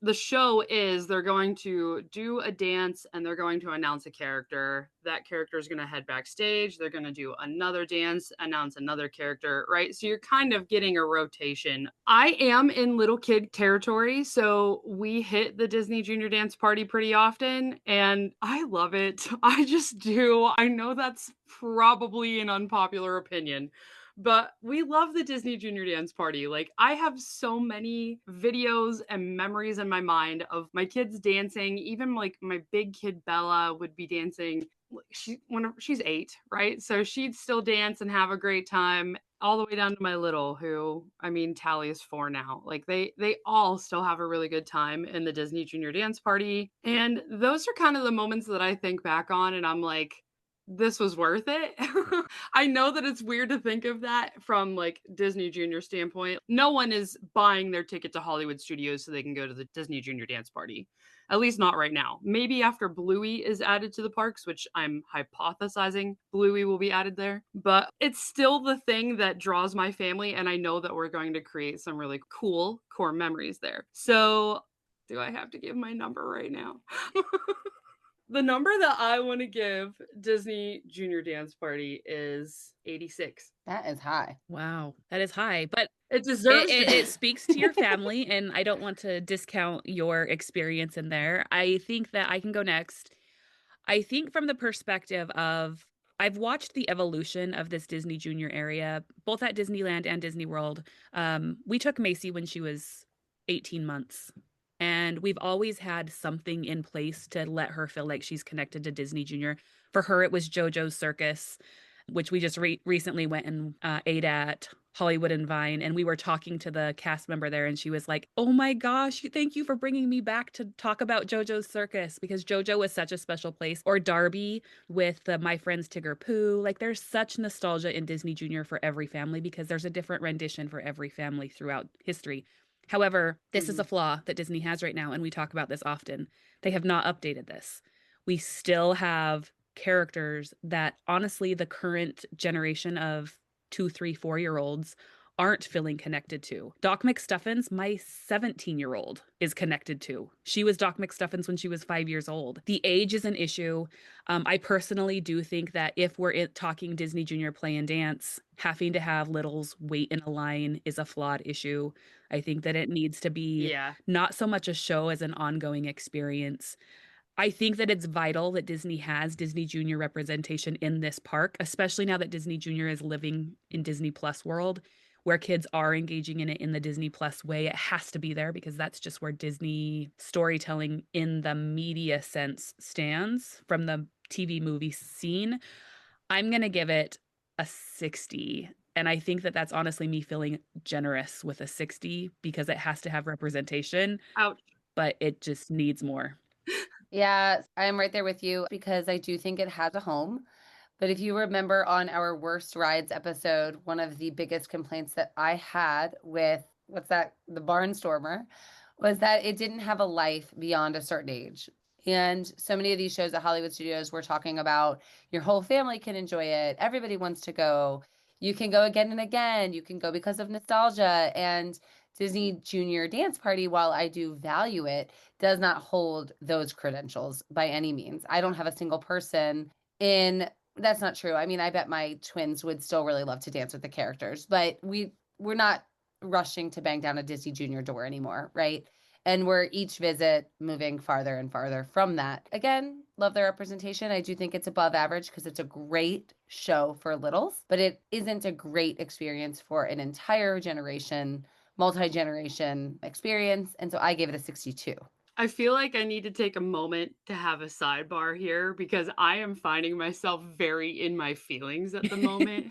the show is they're going to do a dance and they're going to announce a character. That character is going to head backstage. They're going to do another dance, announce another character, right? So you're kind of getting a rotation. I am in little kid territory, so we hit the Disney Junior Dance Party pretty often, and I love it. I just do. I know that's probably an unpopular opinion, but we love the Disney Junior Dance Party. Like, I have so many videos and memories in my mind of my kids dancing. Even like my big kid Bella would be dancing. She's 8, right? So she'd still dance and have a great time, all the way down to my little, who, I mean, Tally is 4 now. Like they all still have a really good time in the Disney Junior Dance Party. And those are kind of the moments that I think back on and I'm like, this was worth it. I know that it's weird to think of that from like Disney Junior standpoint. No one is buying their ticket to Hollywood Studios so they can go to the Disney Junior Dance Party. At least not right now. Maybe after Bluey is added to the parks, which I'm hypothesizing Bluey will be added there. But it's still the thing that draws my family, and I know that we're going to create some really cool core memories there. So, do I have to give my number right now? The number that I want to give Disney Junior Dance Party is 86. That is high. Wow, that is high, but it deserves it speaks to your family, and I don't want to discount your experience in there. I think that I can go next. I think from the perspective of I've watched the evolution of this Disney Junior area, both at Disneyland and Disney World. We took Macy when she was 18 months. And we've always had something in place to let her feel like she's connected to Disney Junior. For her, it was JoJo's Circus, which we just recently went and ate at Hollywood and Vine. And we were talking to the cast member there, and she was like, oh my gosh, thank you for bringing me back to talk about JoJo's Circus, because JoJo was such a special place. Or Darby with My Friends Tigger Pooh. Like, there's such nostalgia in Disney Junior for every family because there's a different rendition for every family throughout history. However, this is a flaw that Disney has right now, and we talk about this often. They have not updated this. We still have characters that, honestly, the current generation of 2, 3, 4-year-olds aren't feeling connected to. Doc McStuffins, my 17-year-old is connected to. She was Doc McStuffins when she was 5 years old. The age is an issue. I personally do think that if we're talking Disney Junior Play and Dance, having to have littles wait in a line is a flawed issue. I think that it needs to be Yeah. not so much a show as an ongoing experience. I think that it's vital that Disney has Disney Junior representation in this park, especially now that Disney Junior is living in Disney Plus world, where kids are engaging in it in the Disney Plus way. It has to be there because that's just where Disney storytelling in the media sense stands from the TV movie scene. I'm going to give it a 60. And I think that that's honestly me feeling generous with a 60 because it has to have representation, Ouch. but it just needs more. Yeah, I'm right there with you because I do think it has a home. But if you remember on our worst rides episode, one of the biggest complaints that I had with the Barnstormer, was that it didn't have a life beyond a certain age. And so many of these shows at Hollywood Studios were talking about your whole family can enjoy it. Everybody wants to go. You can go again and again. You can go because of nostalgia. And Disney Junior Dance Party, while I do value it, does not hold those credentials by any means. I don't have a single person in that's not true. I mean, I bet my twins would still really love to dance with the characters, but we're not rushing to bang down a Disney Junior door anymore, right? And we're each visit moving farther and farther from that. Again, love the representation. I do think it's above average because it's a great show for littles, but it isn't a great experience for an entire generation, multi-generation experience. And so I gave it a 62. I feel like I need to take a moment to have a sidebar here because I am finding myself very in my feelings at the moment.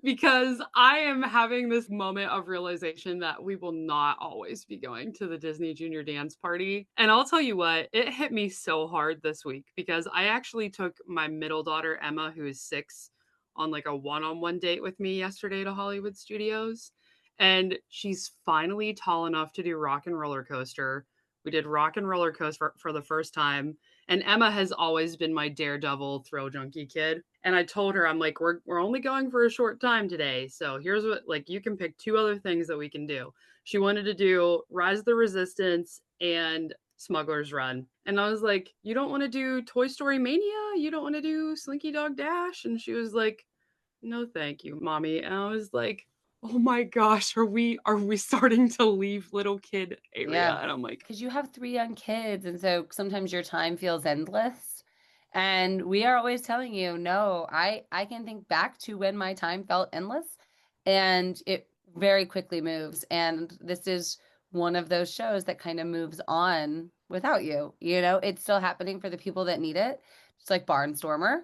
Because I am having this moment of realization that we will not always be going to the Disney Junior Dance Party. And I'll tell you what, it hit me so hard this week because I actually took my middle daughter, Emma, who is 6, on like a one-on-one date with me yesterday to Hollywood Studios. And she's finally tall enough to do Rock and Roller Coaster. We did Rock and Roller Coaster for the first time. And Emma has always been my daredevil thrill junkie kid. And I told her, I'm like, we're only going for a short time today. So here's what, like, you can pick 2 other things that we can do. She wanted to do Rise of the Resistance and Smuggler's Run. And I was like, you don't want to do Toy Story Mania? You don't want to do Slinky Dog Dash? And she was like, no, thank you, mommy. And I was like, oh my gosh, are we starting to leave little kid area? Yeah. And I'm like, because you have 3 young kids, and so sometimes your time feels endless. And we are always telling you, no, I can think back to when my time felt endless, and it very quickly moves. And this is one of those shows that kind of moves on without you. You know, it's still happening for the people that need it. It's like Barnstormer,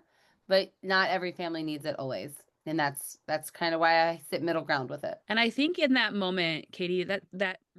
but not every family needs it always. And that's kind of why I sit middle ground with it. And I think in that moment, Katie, that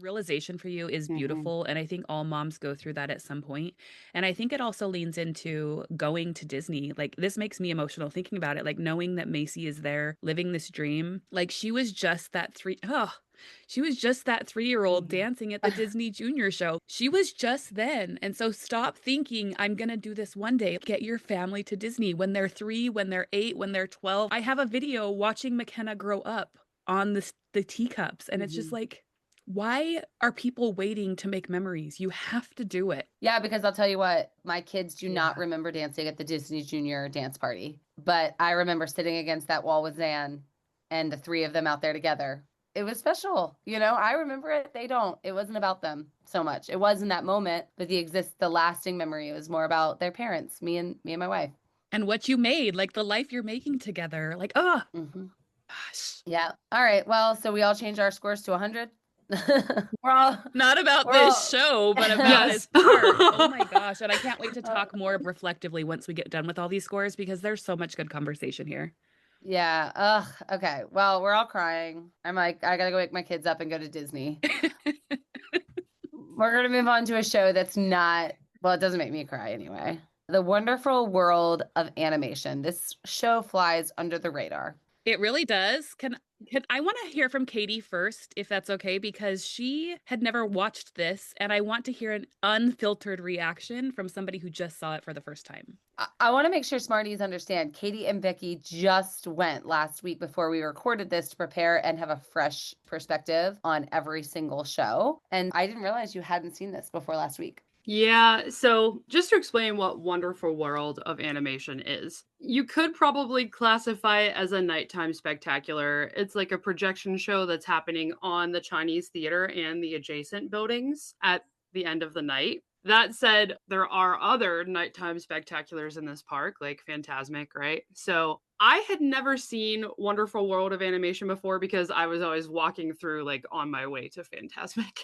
realization for you is Mhm. beautiful. And I think all moms go through that at some point. And I think it also leans into going to Disney. Like, this makes me emotional thinking about it. Like, knowing that Macy is there living this dream. Like, she was just that 3-year-old Mhm. dancing at the Disney Junior show. She was just then. And so stop thinking, I'm going to do this one day. Get your family to Disney when they're 3, when they're 8, when they're 12. I have a video watching McKenna grow up on the teacups. And it's just Mhm. like, why are people waiting to make memories? You have to do it. Yeah, because I'll tell you what, my kids do not Yeah. remember dancing at the Disney Junior Dance Party, but I remember sitting against that wall with Zan and the 3 of them out there together. It was special. You know, I remember it. They don't. It wasn't about them so much. It was in that moment, but the lasting memory, it was more about their parents, me and my wife. And what you made, like the life you're making together. Like, oh, Mm-hmm. gosh. Yeah. All right. Well, so we all changed our scores to 100. We're all Not about We're this all- show, but about Yes. this part. Oh my gosh. And I can't wait to talk more reflectively once we get done with all these scores because there's so much good conversation here. Yeah. Ugh. Okay. Well, we're all crying. I'm like, I gotta go wake my kids up and go to Disney. We're gonna move on to a show that's not, well, it doesn't make me cry anyway. The Wonderful World of Animation. This show flies under the radar. It really does. Can I want to hear from Katie first, if that's okay, because she had never watched this, and I want to hear an unfiltered reaction from somebody who just saw it for the first time. I want to make sure Smarties understand. Katie and Becki just went last week before we recorded this to prepare and have a fresh perspective on every single show. And I didn't realize you hadn't seen this before last week. Yeah, so just to explain what Wonderful World of Animation is, you could probably classify it as a nighttime spectacular. It's like a projection show that's happening on the Chinese theater and the adjacent buildings at the end of the night. That said, there are other nighttime spectaculars in this park, like Fantasmic, right? So I had never seen Wonderful World of Animation before because I was always walking through, like, on my way to Fantasmic.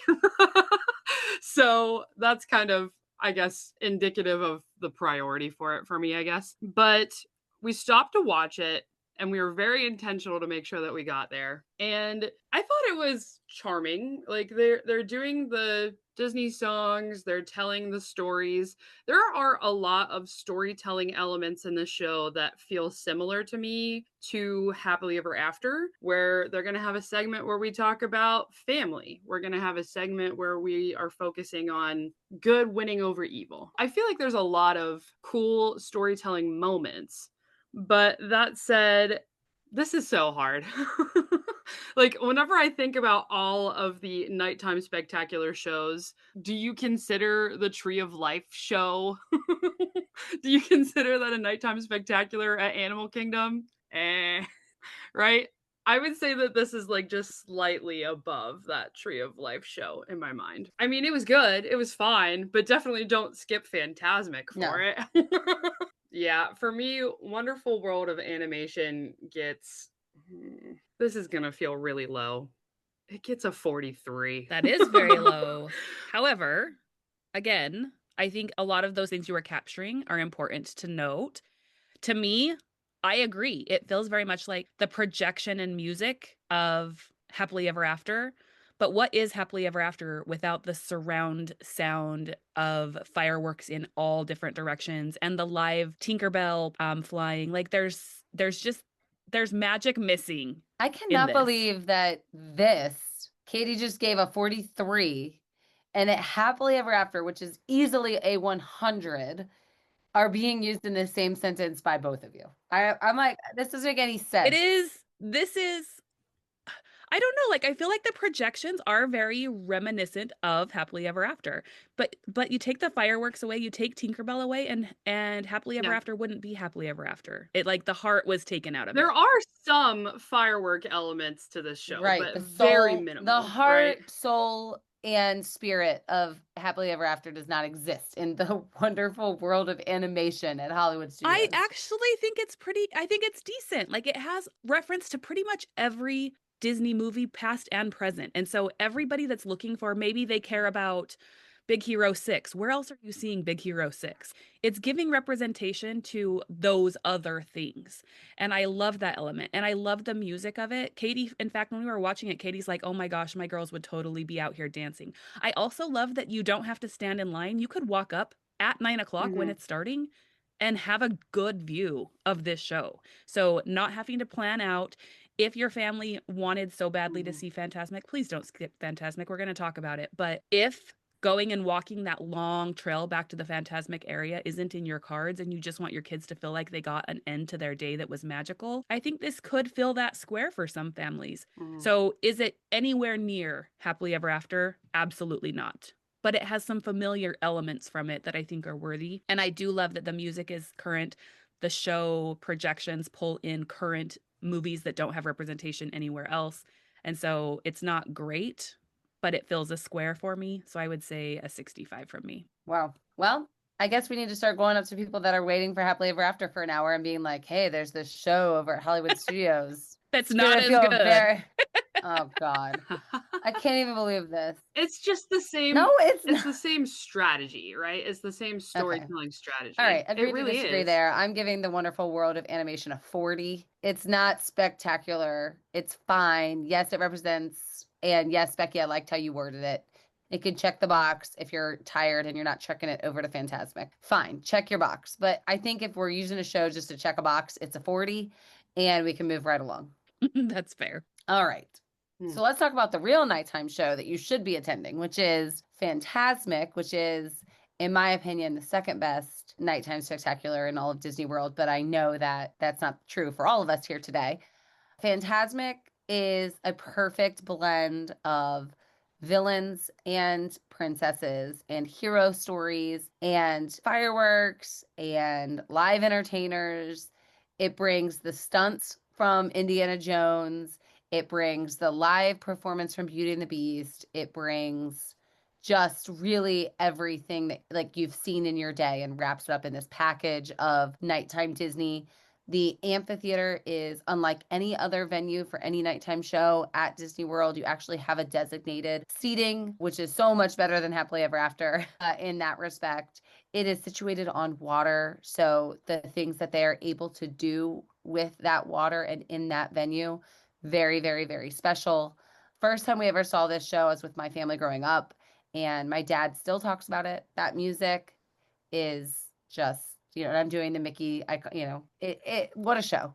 So that's kind of, I guess, indicative of the priority for it for me, I guess. But we stopped to watch it and we were very intentional to make sure that we got there. And I thought it was charming. Like they're doing the Disney songs, they're telling the stories. There are a lot of storytelling elements in the show that feel similar to me to Happily Ever After, where they're going to have a segment where we talk about family. We're going to have a segment where we are focusing on good winning over evil. I feel like there's a lot of cool storytelling moments. But that said, this is so hard. Like, whenever I think about all of the nighttime spectacular shows, do you consider the Tree of Life show? Do you consider that a nighttime spectacular at Animal Kingdom? Right? I would say that this is like just slightly above that Tree of Life show in my mind. I mean, it was good, it was fine, but definitely don't skip Fantasmic for it. Yeah, for me, Wonderful World of Animation gets, this is gonna feel really low. It gets a 43. That is very low. However, again, I think a lot of those things you were capturing are important to note. To me, I agree. It feels very much like the projection and music of Happily Ever After. But what is Happily Ever After without the surround sound of fireworks in all different directions and the live Tinkerbell flying? Like there's magic missing. I cannot believe that Katie just gave a 43 and it Happily Ever After, which is easily a 100, are being used in the same sentence by both of you. I'm like, this doesn't make any sense. I don't know, like I feel like the projections are very reminiscent of Happily Ever After. But you take the fireworks away, you take Tinkerbell away, and Happily Ever After wouldn't be Happily Ever After. It like the heart was taken out of it. There are some firework elements to this show, right, but the very soul, minimal. the heart, right? soul, and spirit of Happily Ever After does not exist in the Wonderful World of Animation at Hollywood Studios. I actually think I think it's decent. Like it has reference to pretty much every Disney movie, past and present. And so everybody that's looking for, maybe they care about Big Hero 6. Where else are you seeing Big Hero 6? It's giving representation to those other things. And I love that element. And I love the music of it. Katie, in fact, when we were watching it, Katie's like, oh my gosh, my girls would totally be out here dancing. I also love that you don't have to stand in line. You could walk up at 9 o'clock when it's starting and have a good view of this show. So not having to plan out. If your family wanted so badly to see Fantasmic, please don't skip Fantasmic. We're going to talk about it. But if going and walking that long trail back to the Fantasmic area isn't in your cards and you just want your kids to feel like they got an end to their day that was magical, I think this could fill that square for some families. So is it anywhere near Happily Ever After? Absolutely not. But it has some familiar elements from it that I think are worthy. And I do love that the music is current. The show projections pull in current movies that don't have representation anywhere else. And so it's not great, but it fills a square for me. So I would say a 65 from me. Wow. Well, I guess we need to start going up to people that are waiting for Happily Ever After for an hour and being like, hey, there's this show over at Hollywood Studios. That's not as good. Oh, God. I can't even believe this. It's just the same. No, it's the same strategy, right? It's the same storytelling strategy. All right. Agree it really to disagree is. there. I'm giving the Wonderful World of Animation a 40. It's not spectacular. It's fine. Yes, it represents. And yes, Becki, I liked how you worded it. It can check the box if you're tired and you're not checking it over to Fantasmic. Fine, check your box. But I think if we're using a show just to check a box, it's a 40. and we can move right along. That's fair. All right. So let's talk about the real nighttime show that you should be attending, which is Fantasmic, which is, in my opinion, the second best nighttime spectacular in all of Disney World. But I know that that's not true for all of us here today. Fantasmic is a perfect blend of villains and princesses and hero stories and fireworks and live entertainers. It brings the stunts from Indiana Jones. It brings the live performance from Beauty and the Beast. It brings just really everything that like you've seen in your day and wraps it up in this package of nighttime Disney. The amphitheater is unlike any other venue for any nighttime show at Disney World. You actually have a designated seating, which is so much better than Happily Ever After in that respect. It is situated on water, so the things that they are able to do with that water and in that venue, very, very, very special. First time we ever saw this show was with my family growing up, and my dad still talks about it. That music is just, and I'm doing the Mickey, what a show.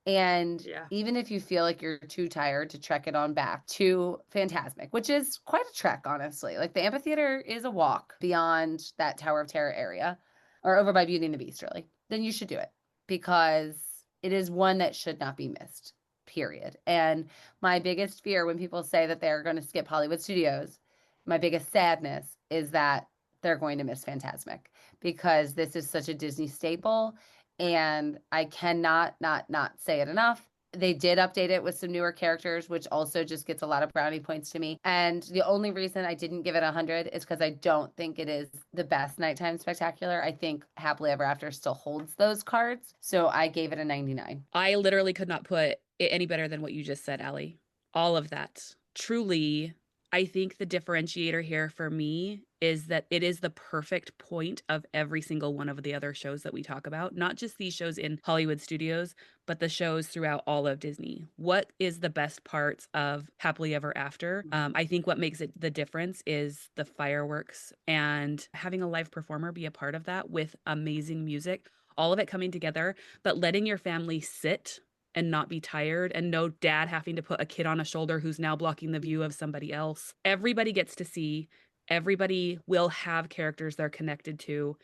And even if you feel like you're too tired to trek it on back to Fantasmic, which is quite a trek, honestly. Like the amphitheater is a walk beyond that Tower of Terror area or over by Beauty and the Beast, really, then you should do it because it is one that should not be missed, period. And my biggest fear when people say that they're going to skip Hollywood Studios, my biggest sadness is that they're going to miss Fantasmic because this is such a Disney staple and I cannot not say it enough. They did update it with some newer characters, which also just gets a lot of brownie points to me. And the only reason I didn't give it 100 is because I don't think it is the best nighttime spectacular. I think Happily Ever After still holds those cards. So I gave it a 99. I literally could not put it any better than what you just said, Allie. All of that. Truly, I think the differentiator here for me is that it is the perfect point of every single one of the other shows that we talk about, not just these shows in Hollywood Studios, but the shows throughout all of Disney. What is the best parts of Happily Ever After? I think what makes it the difference is the fireworks and having a live performer be a part of that with amazing music, all of it coming together, but letting your family sit and not be tired and no dad having to put a kid on a shoulder who's now blocking the view of somebody else. Everybody gets to see, everybody will have characters they're connected to.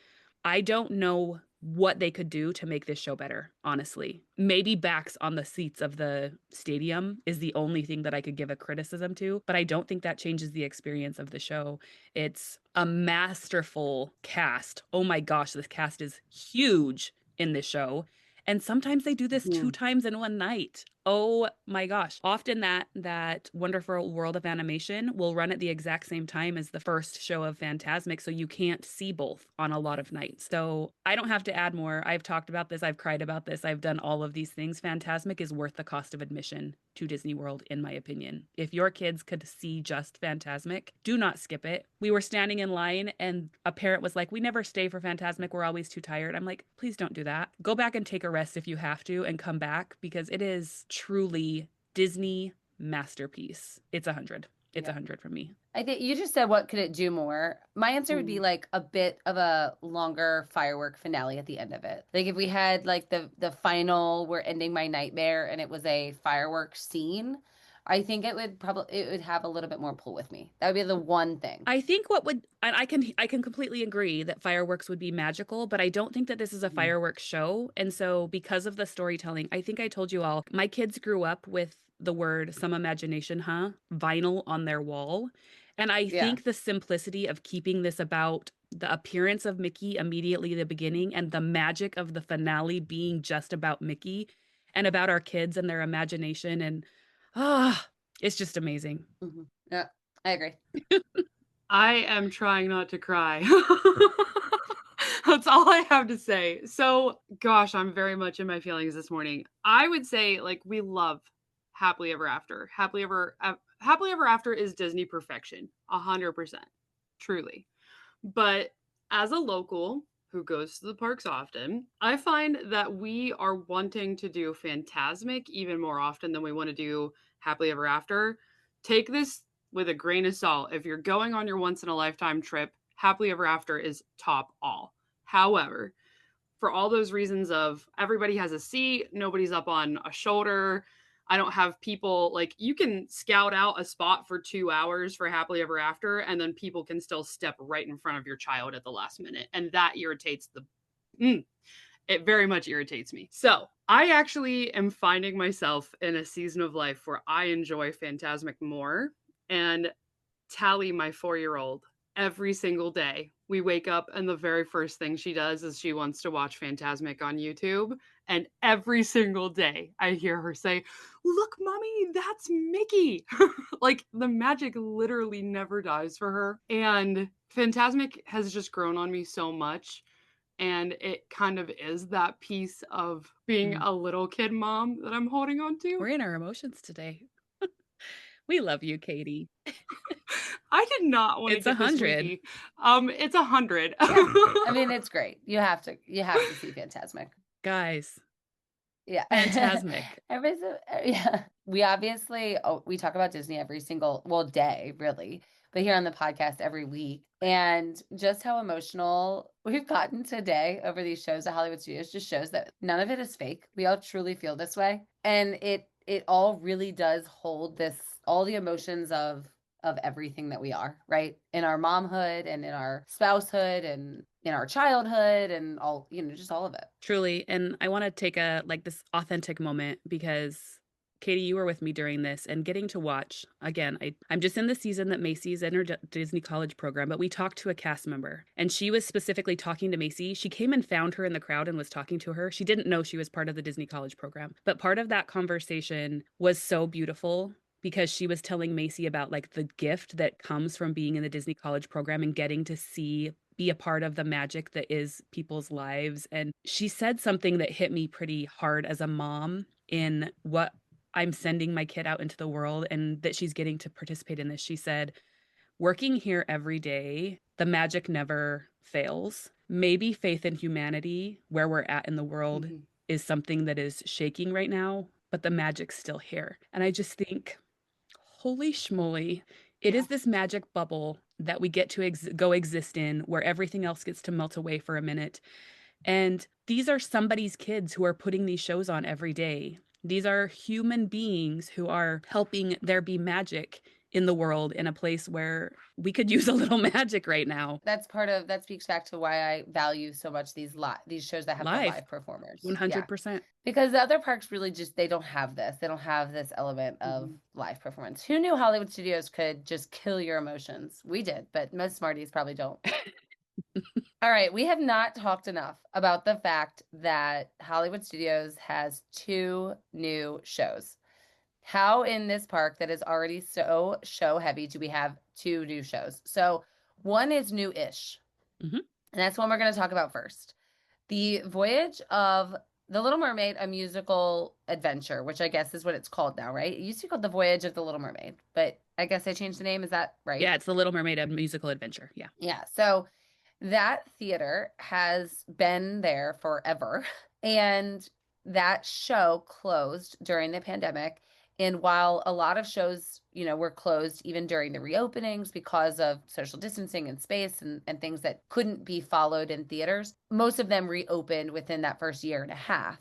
I don't know what they could do to make this show better, honestly. Maybe backs on the seats of the stadium is the only thing that I could give a criticism to, but I don't think that changes the experience of the show. It's a masterful cast. Oh my gosh, this cast is huge in this show. And sometimes they do this 2 times in one night. Oh my gosh. Often that Wonderful World of Animation will run at the exact same time as the first show of Fantasmic, so you can't see both on a lot of nights. So I don't have to add more. I've talked about this. I've cried about this. I've done all of these things. Fantasmic is worth the cost of admission to Disney World, in my opinion. If your kids could see just Fantasmic, do not skip it. We were standing in line and a parent was like, "We never stay for Fantasmic. We're always too tired." I'm like, please don't do that. Go back and take a rest if you have to and come back because it is truly Disney masterpiece. It's 100. It's 100 for me. I think you just said, what could it do more? My answer would be like a bit of a longer firework finale at the end of it. Like if we had like the final, we're ending my nightmare and it was a fireworks scene, I think it would have a little bit more pull with me. That would be the one thing. I think I can completely agree that fireworks would be magical, but I don't think that this is a fireworks show. And so because of the storytelling, I think I told you all, my kids grew up with the word "some imagination, huh?" vinyl on their wall. And I think the simplicity of keeping this about the appearance of Mickey immediately at the beginning and the magic of the finale being just about Mickey and about our kids and their imagination and it's just amazing. Yeah, I agree. I am trying not to cry. That's all I have to say. So, gosh, I'm very much in my feelings this morning. I would say, like, we love Happily Ever After. Happily Ever After is Disney perfection, 100%, truly. But as a local who goes to the parks often, I find that we are wanting to do Fantasmic even more often than we want to do Happily Ever After. Take this with a grain of salt. If you're going on your once in a lifetime trip, Happily Ever After is top all. However, for all those reasons of everybody has a seat, nobody's up on a shoulder. I don't have people like you can scout out a spot for 2 hours for Happily Ever After, and then people can still step right in front of your child at the last minute. And that irritates it very much irritates me. So I actually am finding myself in a season of life where I enjoy Fantasmic more. And Tally, my 4-year-old, every single day we wake up and the very first thing she does is she wants to watch Fantasmic on YouTube. And every single day I hear her say, "Look, mommy, that's Mickey." Like the magic literally never dies for her. And Fantasmic has just grown on me so much. And it kind of is that piece of being a little kid mom that I'm holding on to. We're in our emotions today. We love you, Katie. I did not want to It's get 100. this weepy. It's 100. Yeah. I mean, it's great. You have to see Fantasmic. Guys, Yeah. Fantasmic. Yeah. We obviously, we talk about Disney every single, day, really, but here on the podcast every week. And just how emotional we've gotten today over these shows at Hollywood Studios just shows that none of it is fake. We all truly feel this way. And it all really does hold all the emotions of everything that we are, right? In our momhood and in our spousehood and in our childhood and all, just all of it. Truly. And I want to take this authentic moment because Katie, you were with me during this and getting to watch. Again, I'm just in the season that Macy's in her Disney College program, but we talked to a cast member and she was specifically talking to Macy. She came and found her in the crowd and was talking to her. She didn't know she was part of the Disney College program, but part of that conversation was so beautiful because she was telling Macy about the gift that comes from being in the Disney College program and getting to be a part of the magic that is people's lives. And she said something that hit me pretty hard as a mom in what I'm sending my kid out into the world and that she's getting to participate in this. She said, working here every day, the magic never fails. Maybe faith in humanity, where we're at in the world, is something that is shaking right now, but the magic's still here. And I just think, holy schmoly, it is this magic bubble that we get to go exist in where everything else gets to melt away for a minute. And these are somebody's kids who are putting these shows on every day. These are human beings who are helping there be magic in the world in a place where we could use a little magic right now. That speaks back to why I value so much these shows that have the live performers. 100%. Yeah. Because the other parks really they don't have this. They don't have this element of live performance. Who knew Hollywood Studios could just kill your emotions? We did, but most Smarties probably don't. All right, we have not talked enough about the fact that Hollywood Studios has 2 new shows. How in this park that is already so show heavy do we have 2 new shows? So one is new-ish, and that's one we're going to talk about first. The Voyage of the Little Mermaid, a musical adventure, which I guess is what it's called now, right? It used to be called The Voyage of the Little Mermaid, but I guess they changed the name. Is that right? Yeah, it's The Little Mermaid, a musical adventure. Yeah. Yeah, so that theater has been there forever, and that show closed during the pandemic. And while a lot of shows, were closed even during the reopenings because of social distancing and space and things that couldn't be followed in theaters, most of them reopened within that first year and a half.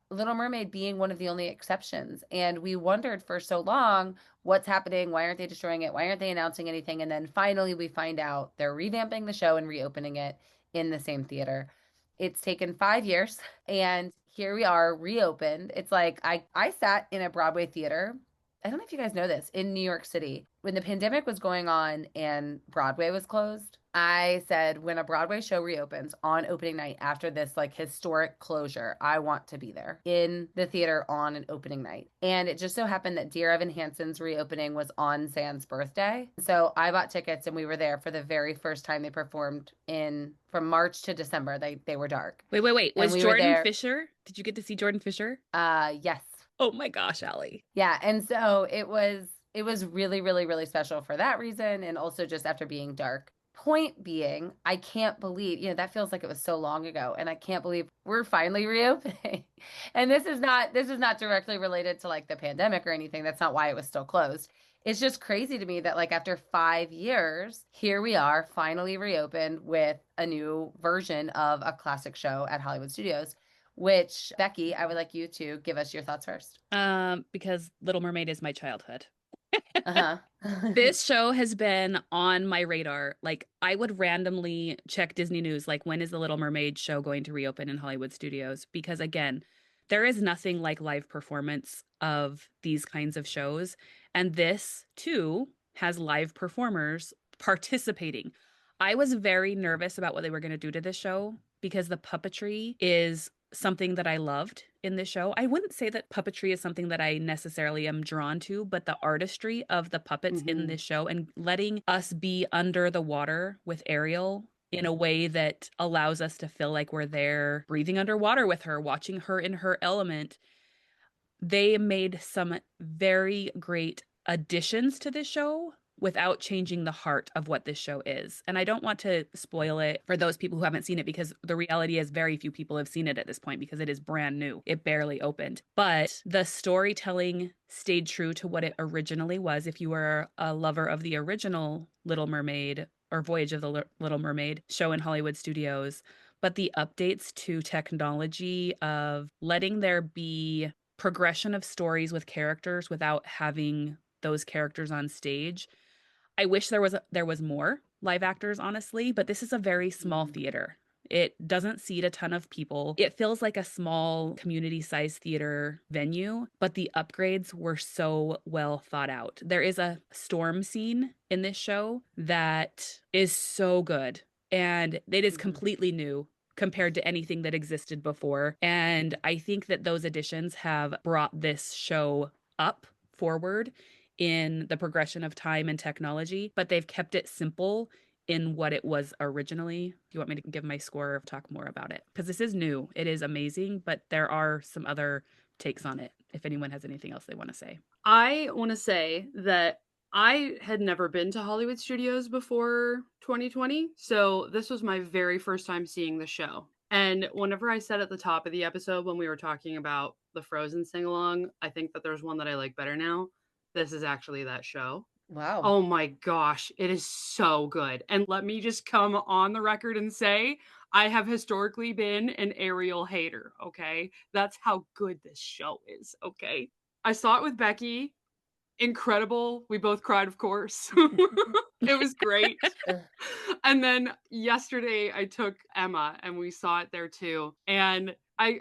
Little Mermaid being one of the only exceptions. And we wondered for so long, what's happening? Why aren't they destroying it? Why aren't they announcing anything? And then finally we find out they're revamping the show and reopening it in the same theater. It's taken 5 years and here we are reopened. It's like I sat in a Broadway theater. I don't know if you guys know this, in New York City. When the pandemic was going on and Broadway was closed, I said, when a Broadway show reopens on opening night after this historic closure, I want to be there in the theater on an opening night. And it just so happened that Dear Evan Hansen's reopening was on Zan's birthday. So I bought tickets and we were there for the very first time they performed from March to December. They were dark. Wait. Was Jordan Fisher? Did you get to see Jordan Fisher? Yes. Oh my gosh, Allie. Yeah. And so it was really, really, really special for that reason. And also just after being dark. Point being, I can't believe, that feels like it was so long ago. And I can't believe we're finally reopening. And this is not directly related to the pandemic or anything. That's not why it was still closed. it's just crazy to me that like after 5 years, here we are finally reopened with a new version of a classic show at Hollywood Studios, which Becki, I would like you to give us your thoughts first. Because Little Mermaid is my childhood. Uh-huh. This show has been on my radar. Like, I would randomly check Disney News, like, when is the Little Mermaid show going to reopen in Hollywood Studios? Because, again, there is nothing like live performance of these kinds of shows. And this, too, has live performers participating. I was very nervous about what they were going to do to this show because the puppetry is something that I loved in this show. I wouldn't say that puppetry is something that I necessarily am drawn to, but the artistry of the puppets in this show and letting us be under the water with Ariel in a way that allows us to feel like we're there breathing underwater with her, watching her in her element. They made some very great additions to this show without changing the heart of what this show is. And I don't want to spoil it for those people who haven't seen it because the reality is very few people have seen it at this point because it is brand new. It barely opened. But the storytelling stayed true to what it originally was. If you were a lover of the original Little Mermaid or Voyage of the Little Mermaid show in Hollywood Studios, but the updates to technology of letting there be progression of stories with characters without having those characters on stage. I wish there was more live actors, honestly, but this is a very small theater. It doesn't seat a ton of people. It feels like a small community-sized theater venue, but the upgrades were so well thought out. There is a storm scene in this show that is so good, and it is completely new compared to anything that existed before. And I think that those additions have brought this show up forward in the progression of time and technology, but they've kept it simple in what it was originally. Do you want me to give my score or talk more about it? Because this is new. It is amazing, but there are some other takes on it if anyone has anything else they want to say. I want to say that I had never been to Hollywood Studios before 2020, so this was my very first time seeing the show. And whenever I said at the top of the episode when we were talking about the Frozen sing along, I think that there's one that I like better now. This is actually that show. Wow. Oh my gosh, it is so good. And let me just come on the record and say, I have historically been an Ariel hater, okay? That's how good this show is, okay? I saw it with Becki. Incredible. We both cried, of course. It was great. And then yesterday I took Emma and we saw it there too. And I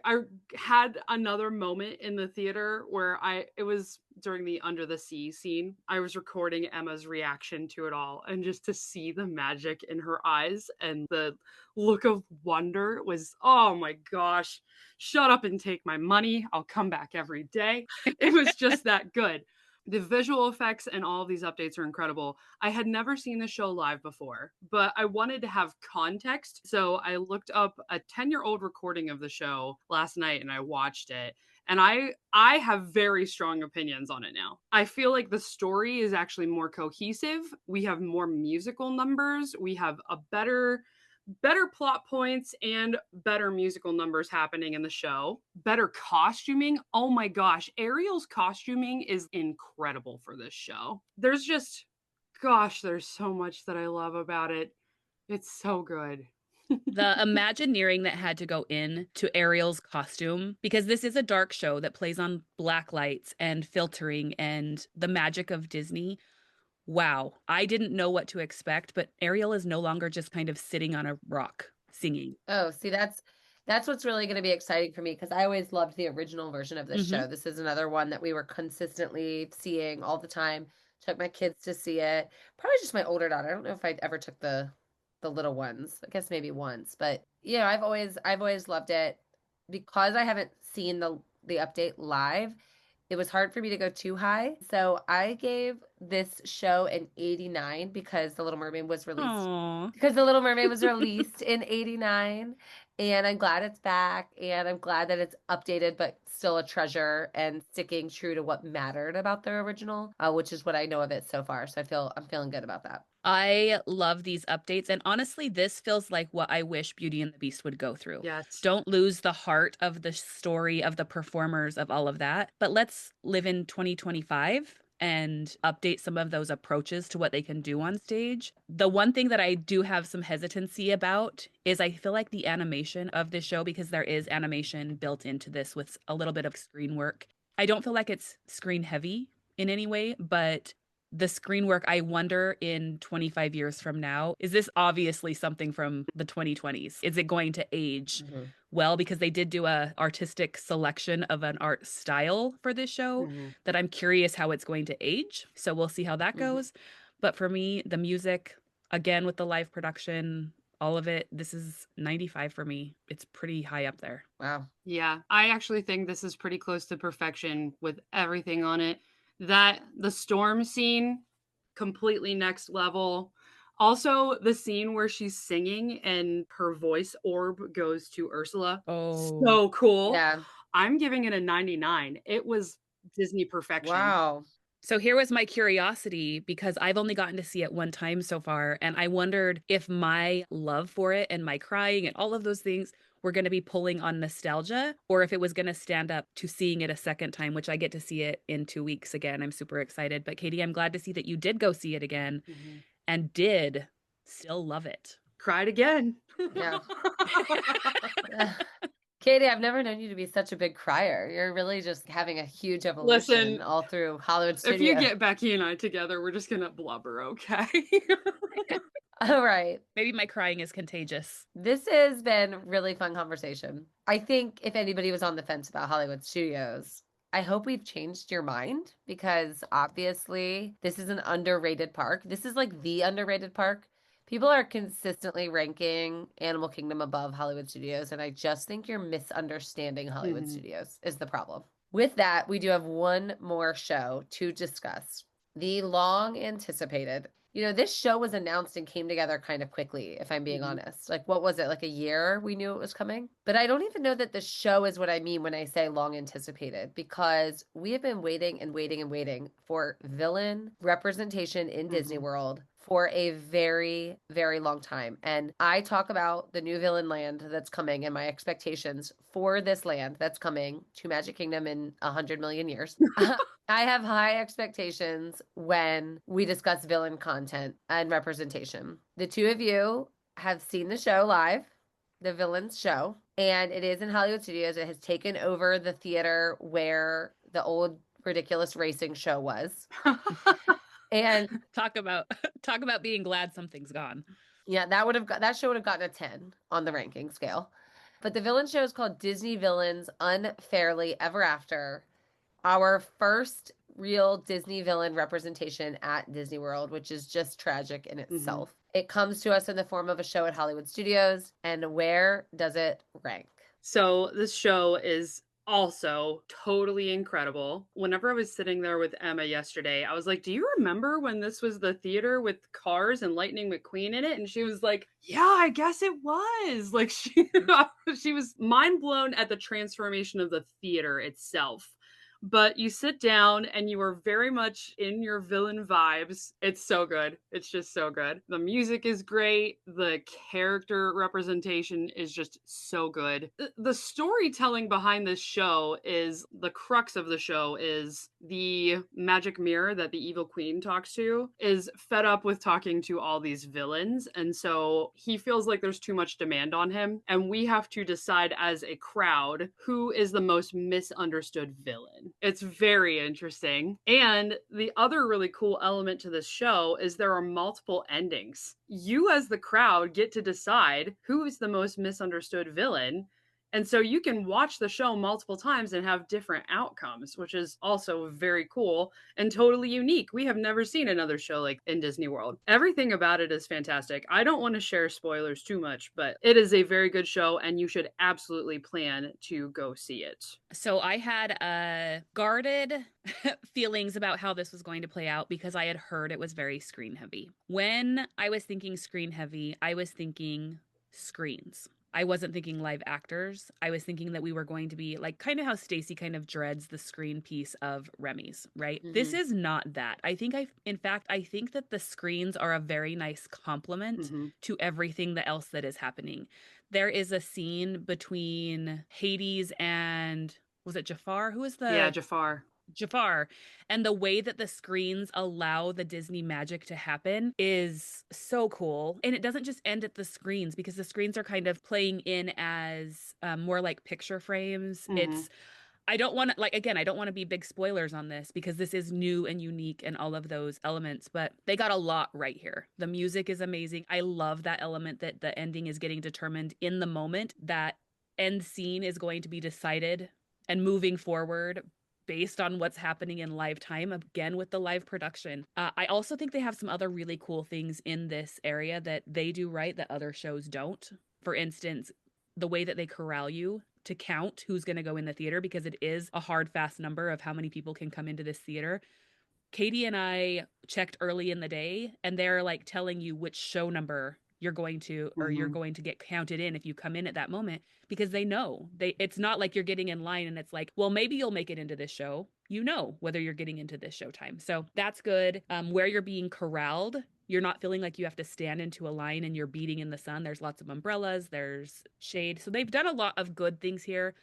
had another moment in the theater where it was during the Under the Sea scene. I was recording Emma's reaction to it all, and just to see the magic in her eyes and the look of wonder was, oh my gosh, shut up and take my money. I'll come back every day. It was just that good. The visual effects and all of these updates are incredible. I had never seen the show live before, but I wanted to have context. So I looked up a 10-year-old recording of the show last night and I watched it. And I have very strong opinions on it now. I feel like the story is actually more cohesive. We have more musical numbers. We have a better plot points and better musical numbers happening in the show. Better costuming. Oh my gosh, Ariel's costuming is incredible for this show. There's so much that I love about it. It's so good. The Imagineering that had to go in to Ariel's costume, because this is a dark show that plays on black lights and filtering and the magic of Disney. Wow, I didn't know what to expect, but Ariel is no longer just kind of sitting on a rock singing. Oh, see, that's what's really going to be exciting for me because I always loved the original version of this show. This is another one that we were consistently seeing all the time. Took my kids to see it. Probably just my older daughter. I don't know if I ever took the little ones. I guess maybe once, but yeah, I've always loved it because I haven't seen the update live. It was hard for me to go too high. So I gave this show an 89 because The Little Mermaid was released. Aww. Because The Little Mermaid was released in 89. And I'm glad it's back. And I'm glad that it's updated, but still a treasure and sticking true to what mattered about the original, which is what I know of it so far. So I'm feeling good about that. I love these updates. And honestly, this feels like what I wish Beauty and the Beast would go through. Yes. Don't lose the heart of the story, of the performers, of all of that. But let's live in 2025 and update some of those approaches to what they can do on stage. The one thing that I do have some hesitancy about is I feel like the animation of this show, because there is animation built into this with a little bit of screen work, I don't feel like it's screen heavy in any way, but the screen work, I wonder in 25 years from now, is this obviously something from the 2020s? Is it going to age well? Because they did do a artistic selection of an art style for this show that I'm curious how it's going to age. So we'll see how that goes. But for me, the music, again, with the live production, all of it, this is 95 for me. It's pretty high up there. Wow. Yeah, I actually think this is pretty close to perfection with everything on it. That the storm scene, completely next level. Also, the scene where she's singing and her voice orb goes to Ursula. Oh, So cool. Yeah. I'm giving it a 99. It was Disney perfection. Wow. so here was my curiosity, because I've only gotten to see it one time so far, and I wondered if my love for it and my crying and all of those things were going to be pulling on nostalgia, or if it was going to stand up to seeing it a second time, which I get to see it in 2 weeks again. I'm super excited. But Katie, I'm glad to see that you did go see it again and did still love it. Cried again. Yeah. Katie, I've never known you to be such a big crier. You're really just having a huge evolution Listen, all through Hollywood If Studios. you get Becki and I together, we're just gonna blubber, okay? All right. Maybe my crying is contagious. This has been really fun conversation. I think if anybody was on the fence about Hollywood Studios, I hope we've changed your mind, because obviously this is an underrated park. This is like the underrated park. People are consistently ranking Animal Kingdom above Hollywood Studios, and I just think you're misunderstanding Hollywood Studios is the problem. With that, we do have one more show to discuss. The long anticipated. This show was announced and came together kind of quickly, if I'm being honest. Like, what was it? Like a year we knew it was coming? But I don't even know that the show is what I mean when I say long anticipated, because we have been waiting and waiting and waiting for villain representation in Disney World for a very, very long time. And I talk about the new villain land that's coming and my expectations for this land that's coming to Magic Kingdom in 100 million years. I have high expectations when we discuss villain content and representation. The two of you have seen the show live, the Villains show, and it is in Hollywood Studios. It has taken over the theater where the old ridiculous racing show was. And talk about being glad something's gone. Yeah, that show would have gotten a 10 on the ranking scale. But the villain show is called Disney Villains Unfairly Ever After. Our first real Disney villain representation at Disney World, which is just tragic in itself. It comes to us in the form of a show at Hollywood Studios. And where does it rank? So this show is also totally incredible. Whenever I was sitting there with Emma yesterday, I was like, do you remember when this was the theater with Cars and Lightning McQueen in it? And she was like, yeah, I guess it was. Like, she was mind blown at the transformation of the theater itself. But you sit down and you are very much in your villain vibes. It's so good. It's just so good. The music is great. The character representation is just so good. The storytelling behind this show is, the crux of the show is the magic mirror that the evil queen talks to is fed up with talking to all these villains. And so he feels like there's too much demand on him. And we have to decide as a crowd who is the most misunderstood villain. It's very interesting. And the other really cool element to this show is there are multiple endings. You as the crowd get to decide who is the most misunderstood villain. And so you can watch the show multiple times and have different outcomes, which is also very cool and totally unique. We have never seen another show like in Disney World. Everything about it is fantastic. I don't want to share spoilers too much, but it is a very good show and you should absolutely plan to go see it. So I had guarded feelings about how this was going to play out because I had heard it was very screen heavy. When I was thinking screen heavy, I was thinking screens. I wasn't thinking live actors. I was thinking that we were going to be like kind of how Stacy kind of dreads the screen piece of Remy's, right? This is not that. I think that the screens are a very nice complement to everything else that is happening. There is a scene between Hades and, was it Jafar? Who is the... Yeah, Jafar. Jafar. And the way that the screens allow the Disney magic to happen is so cool. And it doesn't just end at the screens, because the screens are kind of playing in as more like picture frames. Mhm. I don't want to, like, again, I don't want to be big spoilers on this because this is new and unique and all of those elements, but they got a lot right here. The music is amazing. I love that element that the ending is getting determined in the moment. That end scene is going to be decided and moving forward based on what's happening in live time, again with the live production. I also think they have some other really cool things in this area that they do right that other shows don't. For instance, the way that they corral you to count who's going to go in the theater, because it is a hard, fast number of how many people can come into this theater. Katie and I checked early in the day, and they're like telling you which show number you're going to, or you're Mhm. going to get counted in if you come in at that moment, because they know it's not like you're getting in line and it's like, well, maybe you'll make it into this show. You know whether you're getting into this showtime. So that's good. Where you're being corralled, you're not feeling like you have to stand into a line and you're beating in the sun. There's lots of umbrellas, there's shade. So they've done a lot of good things here.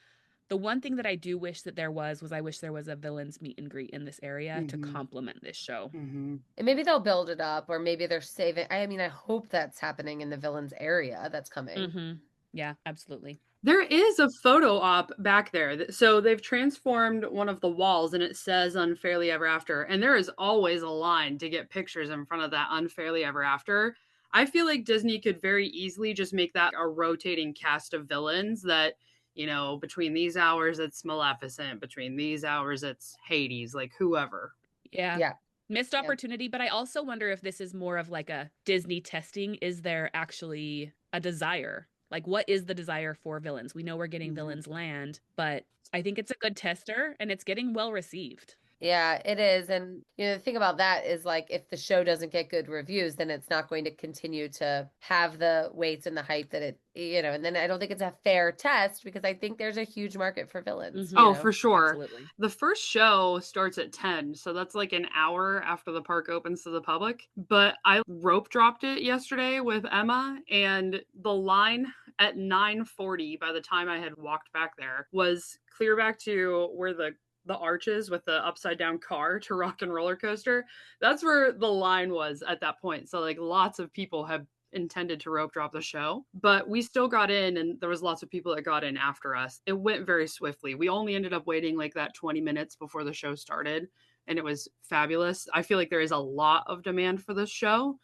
The one thing that I do wish that there was I wish there was a villains meet and greet in this area to Mhm. complement this show. Mhm. And maybe they'll build it up, or maybe they're saving. I mean, I hope that's happening in the villains area that's coming. Mm-hmm. Yeah, absolutely. There is a photo op back there. So they've transformed one of the walls and it says Unfairly Ever After. And there is always a line to get pictures in front of that Unfairly Ever After. I feel like Disney could very easily just make that a rotating cast of villains that, between these hours it's Maleficent, between these hours it's Hades, like whoever. Yeah. Yeah. Missed Yeah. opportunity, but I also wonder if this is more of like a Disney testing. Is there actually a desire? Like, what is the desire for villains? We know we're getting Mhm. Villains Land, but I think it's a good tester and it's getting well received. Yeah, it is. And the thing about that is, like, if the show doesn't get good reviews, then it's not going to continue to have the weights and the hype that and then I don't think it's a fair test, because I think there's a huge market for villains. Mhm. Oh, for sure. Absolutely. The first show starts at 10, so that's like an hour after the park opens to the public. But I rope dropped it yesterday with Emma, and the line at 9:40 by the time I had walked back there was clear back to where the arches with the upside down car to Rock and Roller Coaster. That's where the line was at that point. So like lots of people have intended to rope drop the show, but we still got in and there was lots of people that got in after us. It went very swiftly. We only ended up waiting like that 20 minutes before the show started, and it was fabulous. I feel like there is a lot of demand for this show.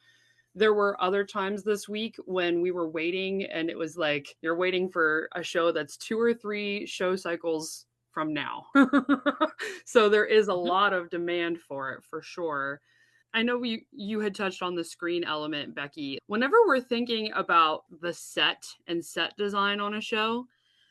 There were other times this week when we were waiting and it was like you're waiting for a show that's 2 or 3 show cycles from now. So there is a lot of demand for it for sure. I know you had touched on the screen element, Becki. Whenever we're thinking about the set and set design on a show,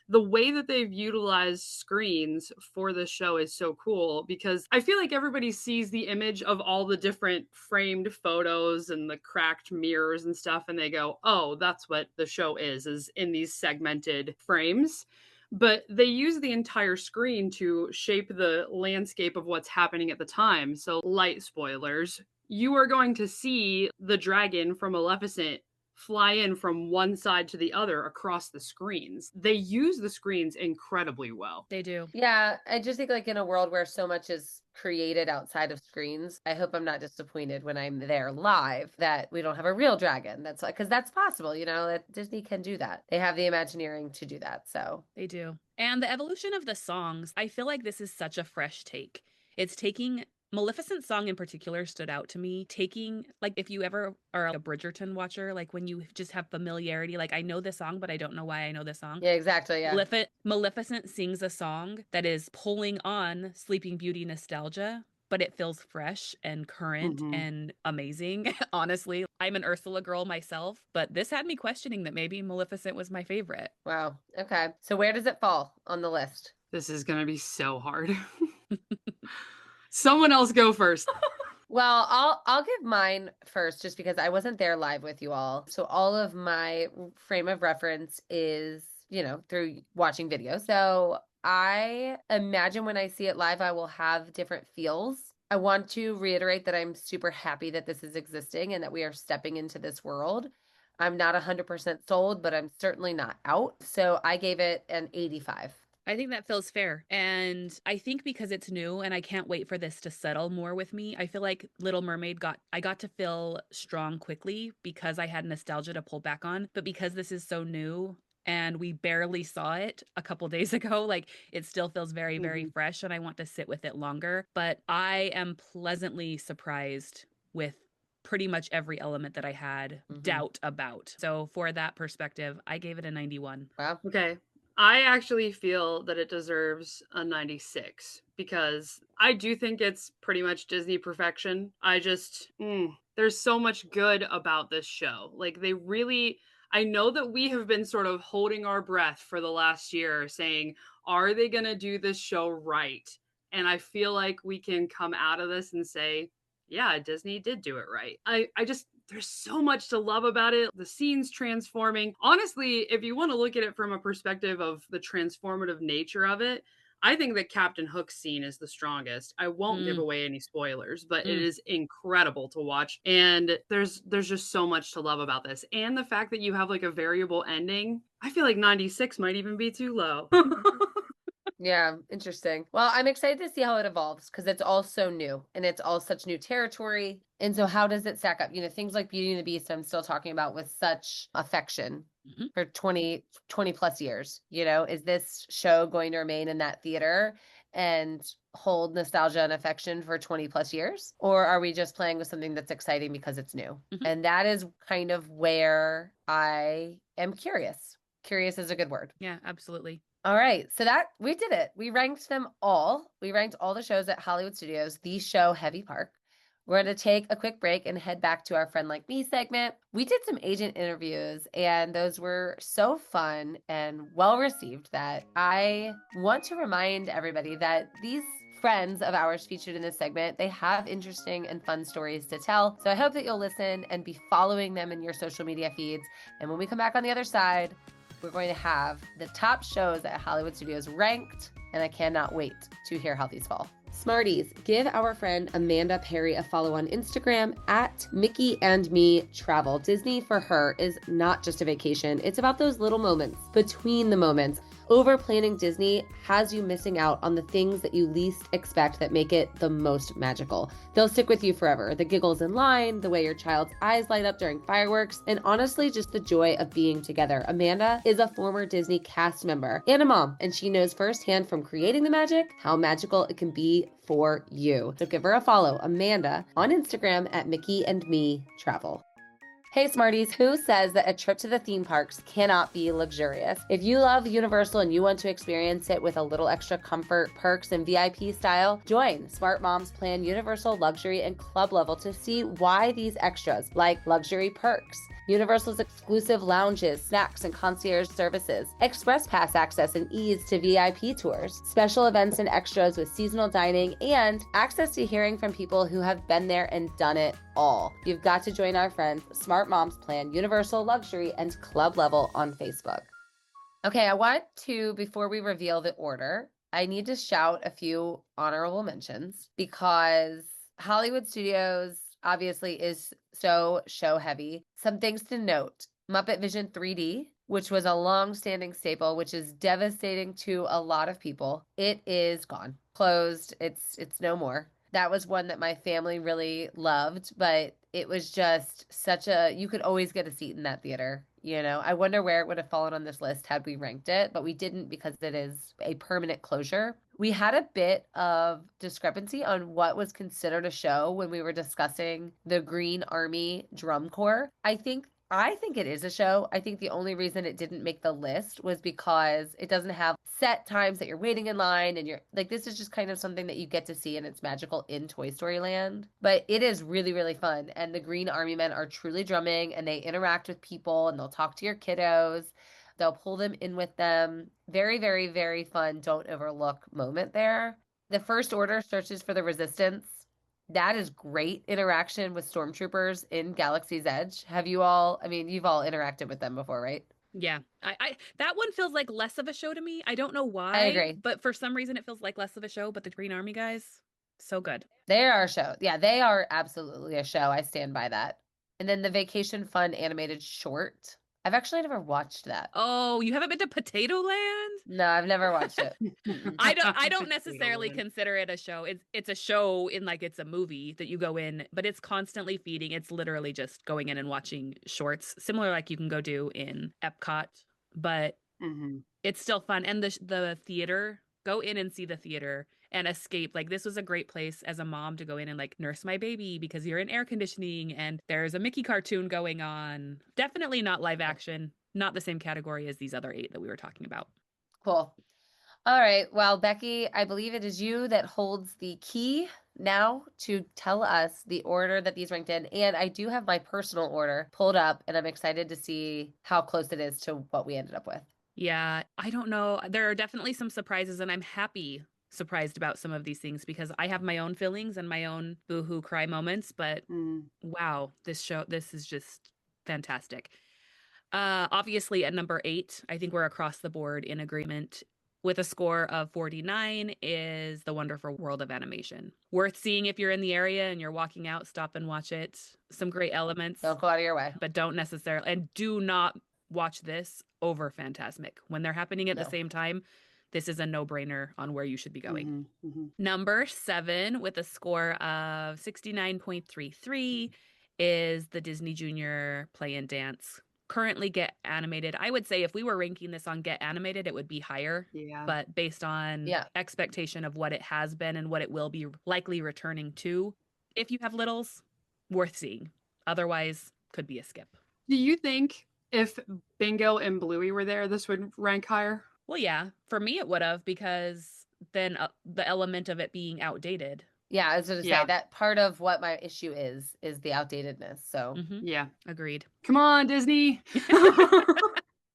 the way that they've utilized screens for this show is so cool, because I feel like everybody sees the image of all the different framed photos and the cracked mirrors and stuff, and they go, oh, that's what the show is in these segmented frames. But they use the entire screen to shape the landscape of what's happening at the time. So, light spoilers, you are going to see the dragon from Maleficent fly in from one side to the other across the screens. They use the screens incredibly well. They do. Yeah, I just think, like, in a world where so much is created outside of screens, I hope I'm not disappointed when I'm there live that we don't have a real dragon. That's like, because that's possible, that Disney can do that. They have the Imagineering to do that. So They do. And the evolution of the songs, I feel like this is such a fresh take. It's taking Maleficent's song in particular stood out to me. Taking, like, if you ever are a Bridgerton watcher, like when you just have familiarity, like, I know this song, but I don't know why I know this song. yeah, exactly. Yeah. Maleficent sings a song that is pulling on Sleeping Beauty nostalgia, but it feels fresh and current and amazing. Honestly, I'm an Ursula girl myself, but this had me questioning that maybe Maleficent was my favorite. Wow. Okay. So where does it fall on the list? This is going to be so hard. Someone else go first. Well, I'll give mine first, just because I wasn't there live with you all. So all of my frame of reference is, through watching videos. So I imagine when I see it live, I will have different feels. I want to reiterate that I'm super happy that this is existing and that we are stepping into this world. I'm not 100% sold, but I'm certainly not out. So I gave it an 85. I think that feels fair. And I think because it's new and I can't wait for this to settle more with me, I feel like Little Mermaid I got to feel strong quickly because I had nostalgia to pull back on. But because this is so new and we barely saw it a couple days ago, like it still feels very, very fresh and I want to sit with it longer. But I am pleasantly surprised with pretty much every element that I had doubt about. So for that perspective, I gave it a 91. Wow. Okay. I actually feel that it deserves a 96 because I do think it's pretty much Disney perfection. I just, there's so much good about this show. Like, they really, I know that we have been sort of holding our breath for the last year saying, are they going to do this show right? And I feel like we can come out of this and say, yeah, Disney did do it right. I just, there's so much to love about it. The scenes transforming. Honestly, if you want to look at it from a perspective of the transformative nature of it, I think that Captain Hook's scene is the strongest. I won't give away any spoilers, but it is incredible to watch. And there's just so much to love about this. And the fact that you have like a variable ending, I feel like 96 might even be too low. Yeah, interesting. Well, I'm excited to see how it evolves because it's all so new and it's all such new territory. And so how does it stack up? You know, things like Beauty and the Beast, I'm still talking about with such affection for 20 plus years. You know, is this show going to remain in that theater and hold nostalgia and affection for 20 plus years? Or are we just playing with something that's exciting because it's new? And that is kind of where I am curious. Curious is a good word. Yeah, absolutely. All right. So that we did it. We ranked them all. We ranked all the shows at Hollywood Studios, the show Heavy Park. We're going to take a quick break and head back to our Friend Like Me segment. We did some agent interviews, and those were so fun and well received that I want to remind everybody that these friends of ours featured in this segment, they have interesting and fun stories to tell. So I hope that you'll listen and be following them in your social media feeds. And when we come back on the other side, we're going to have the top shows at Hollywood Studios ranked, and I cannot wait to hear how these fall. Smarties, give our friend Amanda Perry a follow on Instagram at Mickey and Me Travel. Disney for her is not just a vacation. It's about those little moments between the moments. Over planning Disney has you missing out on the things that you least expect that make it the most magical. They'll stick with you forever. The giggles in line, the way your child's eyes light up during fireworks, and honestly, just the joy of being together. Amanda is a former Disney cast member and a mom, and she knows firsthand from creating the magic how magical it can be for you. So give her a follow, Amanda, on Instagram at Mickey and Me Travel. Hey Smarties, who says that a trip to the theme parks cannot be luxurious? If you love Universal and you want to experience it with a little extra comfort, perks, and VIP style, join Smart Moms Plan Universal Luxury and Club Level to see why these extras, like luxury perks, Universal's exclusive lounges, snacks, and concierge services, express pass access and ease to VIP tours, special events and extras with seasonal dining, and access to hearing from people who have been there and done it all. You've got to join our friends, Smart Moms Plan Universal Luxury and Club Level on Facebook. Okay, I want to, before we reveal the order, I need to shout a few honorable mentions because Hollywood Studios obviously is so show heavy. Some things to note. Muppet Vision 3D, which was a long-standing staple, which is devastating to a lot of people. It is gone. Closed. It's no more. That was one that my family really loved, but it was just you could always get a seat in that theater. You know, I wonder where it would have fallen on this list had we ranked it, but we didn't because it is a permanent closure. We had a bit of discrepancy on what was considered a show when we were discussing the Green Army Drum Corps. I think it is a show. I think the only reason it didn't make the list was because it doesn't have set times that you're waiting in line and you're like, this is just kind of something that you get to see and it's magical in Toy Story Land. But it is really, really fun. And the Green Army Men are truly drumming and they interact with people and they'll talk to your kiddos. They'll pull them in with them. Very, very, very fun. Don't overlook moment there. The First Order searches for the Resistance. That is great interaction with stormtroopers in Galaxy's Edge. You've all interacted with them before, right? Yeah. I that one feels like less of a show to me. I don't know why. I agree. But for some reason it feels like less of a show, but the Green Army guys, so good. They are a show. Yeah, they are absolutely a show. I stand by that. And then the Vacation Fun animated short. I've actually never watched that. Oh, you haven't been to Potato Land? No, I've never watched it. I don't Potato necessarily Land. consider it a show. It's a show in like it's a movie that you go in, but it's constantly feeding. It's literally just going in and watching shorts, similar like you can go do in Epcot, but Mhm. it's still fun. And the theater, go in and see the theater and escape. Like this was a great place as a mom to go in and like nurse my baby because you're in air conditioning and there's a Mickey cartoon going on. Definitely not live action, not the same category as these other 8 that we were talking about. Cool. All right. Well, Becki, I believe it is you that holds the key now to tell us the order that these ranked in. And I do have my personal order pulled up, and I'm excited to see how close it is to what we ended up with. Yeah, I don't know. There are definitely some surprises, and I'm happy surprised about some of these things because I have my own feelings and my own boohoo cry moments. But wow, this is just fantastic. Obviously, at number 8, I think we're across the board in agreement with a score of 49 is The Wonderful World of Animation. Worth seeing if you're in the area and you're walking out, stop and watch it. Some great elements. Don't go out of your way. But don't necessarily, and do not watch this over Fantasmic. When they're happening at the same time, this is a no-brainer on where you should be going. Number 7 with a score of 69.33 is the Disney Junior Play and Dance. Currently Get Animated. I would say if we were ranking this on Get Animated, it would be higher. Yeah. But based on expectation of what it has been and what it will be likely returning to, if you have littles, worth seeing. Otherwise, could be a skip. Do you think if Bingo and Bluey were there, this would rank higher? Well, yeah. For me, it would have because then the element of it being outdated. Yeah, I was going to say that part of what my issue is the outdatedness. So yeah, agreed. Come on, Disney.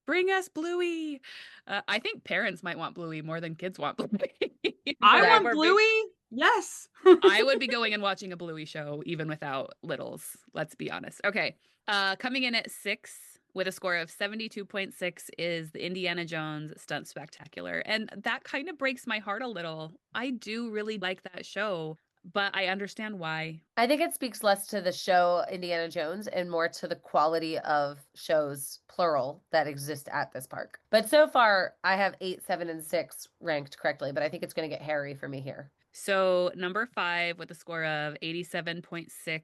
Bring us Bluey. I think parents might want Bluey more than kids want Bluey. I want Bluey. Yes. I would be going and watching a Bluey show even without littles. Let's be honest. Okay. Coming in at 6 with a score of 72.6 is the Indiana Jones Stunt Spectacular. And that kind of breaks my heart a little. I do really like that show, but I understand why. I think it speaks less to the show Indiana Jones and more to the quality of shows, plural, that exist at this park. But so far, I have 8, 7, and 6 ranked correctly, but I think it's going to get hairy for me here. So number 5 with a score of 87.6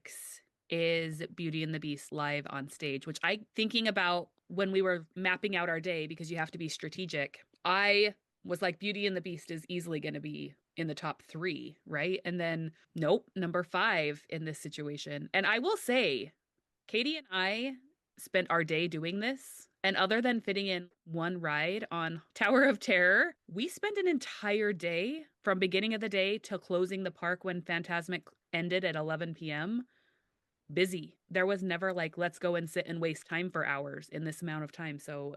is Beauty and the Beast live on stage, which I, thinking about when we were mapping out our day, because you have to be strategic, I was like, Beauty and the Beast is easily going to be in the top 3, right? And then, nope, number 5 in this situation. And I will say, Katie and I spent our day doing this. And other than fitting in one ride on Tower of Terror, we spent an entire day from beginning of the day till closing the park when Fantasmic ended at 11 p.m. busy. There was never like, let's go and sit and waste time for hours in this amount of time. So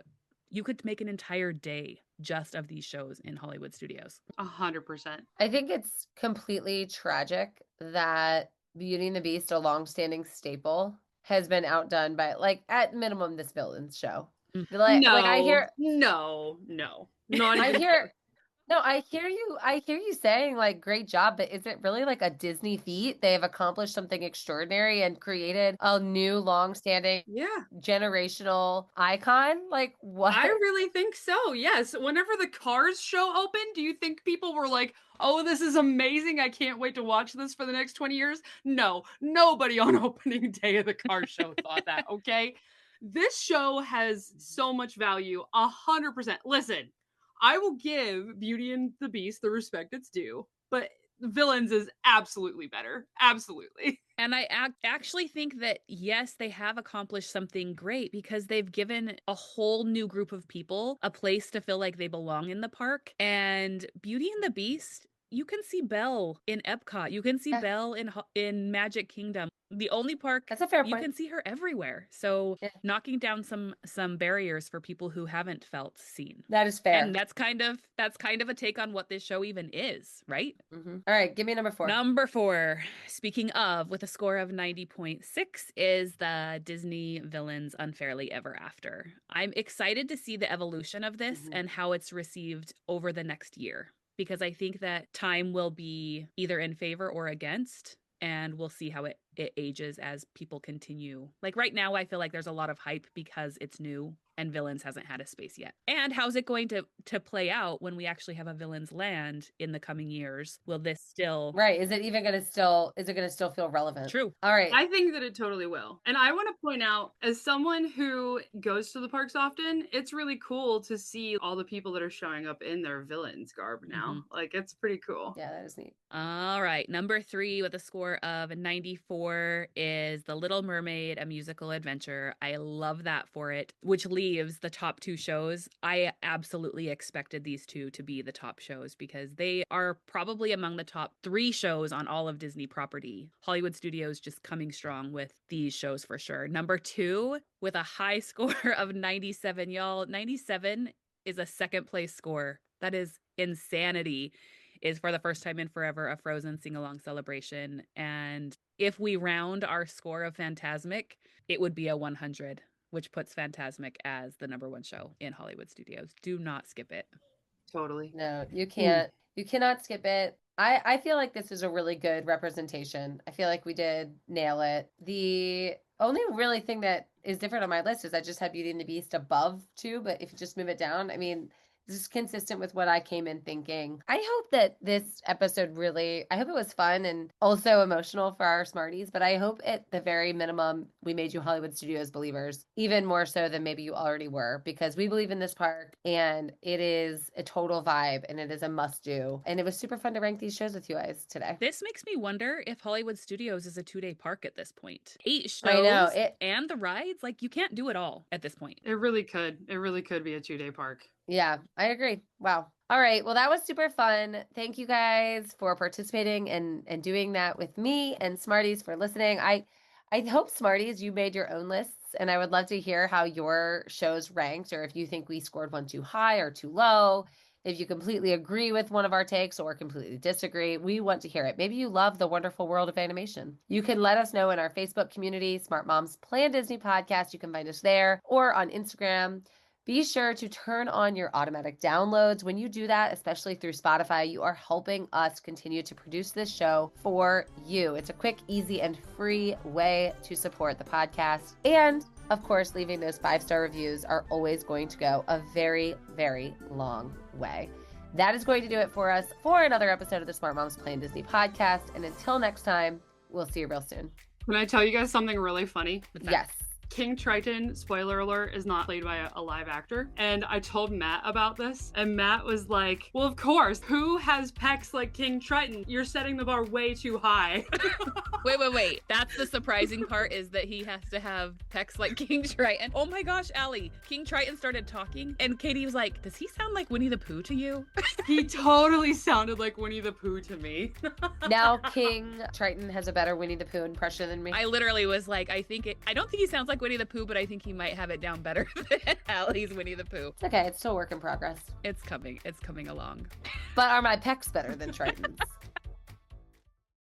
you could make an entire day just of these shows in Hollywood studios. 100%. I think it's completely tragic that Beauty and the Beast, a longstanding staple, has been outdone by, like, at minimum, this villain's show. Like, no, like I hear, no. I hear you saying like great job, but is it really like a Disney feat? They have accomplished something extraordinary and created a new long-standing generational icon. Like what? I really think so. Yes. Whenever the Cars show opened, do you think people were like, "Oh, this is amazing. I can't wait to watch this for the next 20 years." No. Nobody on opening day of the Cars show thought that, okay? This show has so much value. 100%. Listen, I will give Beauty and the Beast the respect it's due, but Villains is absolutely better. Absolutely. And I actually think that, yes, they have accomplished something great because they've given a whole new group of people a place to feel like they belong in the park. And Beauty and the Beast, you can see Belle in Epcot. You can see Belle in Magic Kingdom. The only park, that's a fair point. You can see her everywhere. So knocking down some barriers for people who haven't felt seen. That is fair. And that's kind of a take on what this show even is, right? Mm-hmm. All right, give me number 4. Number 4, speaking of, with a score of 90.6, is the Disney Villains Unfairly Ever After. I'm excited to see the evolution of this and how it's received over the next year, because I think that time will be either in favor or against, and we'll see how it it ages as people continue. Like right now, I feel like there's a lot of hype because it's new and Villains hasn't had a space yet. And how's it going to play out when we actually have a Villains land in the coming years? Will this still Right. Is it going to still feel relevant? True? All right. I think that it totally will. And I want to point out, as someone who goes to the parks often, it's really cool to see all the people that are showing up in their Villains garb now. Like, it's pretty cool. Yeah, that is neat. All right. Number 3 with a score of 94 is The Little Mermaid, A Musical Adventure. I love that for it, which leaves the top 2 shows. I absolutely expected these 2 to be the top shows because they are probably among the top 3 shows on all of Disney property. Hollywood Studios just coming strong with these shows for sure. Number 2 with a high score of 97. Y'all, 97 is a second place score. That is insanity. Is For the First Time in Forever a Frozen sing-along celebration. And if we round our score of Fantasmic, it would be a 100, which puts Fantasmic as the number 1 show in Hollywood Studios. Do not skip it. Totally. No, you can't. You cannot skip it. I feel like this is a really good representation. I feel like we did nail it. The only really thing that is different on my list is I just had Beauty and the Beast above 2, but if you just move it down, I mean, this is consistent with what I came in thinking. I hope that this episode I hope it was fun and also emotional for our Smarties, but I hope at the very minimum, we made you Hollywood Studios believers, even more so than maybe you already were, because we believe in this park and it is a total vibe and it is a must do. And it was super fun to rank these shows with you guys today. This makes me wonder if Hollywood Studios is a 2-day park at this point. 8 shows I know, and the rides, like you can't do it all at this point. It really could. It really could be a 2-day park. Yeah, I agree. Wow. All right. Well, that was super fun. Thank you guys for participating and doing that with me, and Smarties for listening. I hope, Smarties, you made your own lists, and I would love to hear how your shows ranked, or if you think we scored one too high or too low, if you completely agree with one of our takes or completely disagree. We want to hear it. Maybe you love the wonderful world of animation. You can let us know in our Facebook community, Smart Moms Plan Disney Podcast. You can find us there, or on Instagram. Be sure to turn on your automatic downloads. When you do that, especially through Spotify, you are helping us continue to produce this show for you. It's a quick, easy, and free way to support the podcast. And of course, leaving those 5-star reviews are always going to go a very, very long way. That is going to do it for us for another episode of the Smart Moms Plan Disney Podcast. And until next time, we'll see you real soon. Can I tell you guys something really funny? Yes. King Triton, spoiler alert, is not played by a live actor. And I told Matt about this, and Matt was like, well, of course, who has pecs like King Triton? You're setting the bar way too high. Wait. That's the surprising part, is that he has to have pecs like King Triton. Oh my gosh, Allie. King Triton started talking, and Katie was like, does he sound like Winnie the Pooh to you? He totally sounded like Winnie the Pooh to me. Now King Triton has a better Winnie the Pooh impression than me. I literally was like, I don't think he sounds like Winnie the Pooh, but I think he might have it down better than Allie's Winnie the Pooh. It's okay. It's still a work in progress. It's coming along. But are my pecs better than Triton's?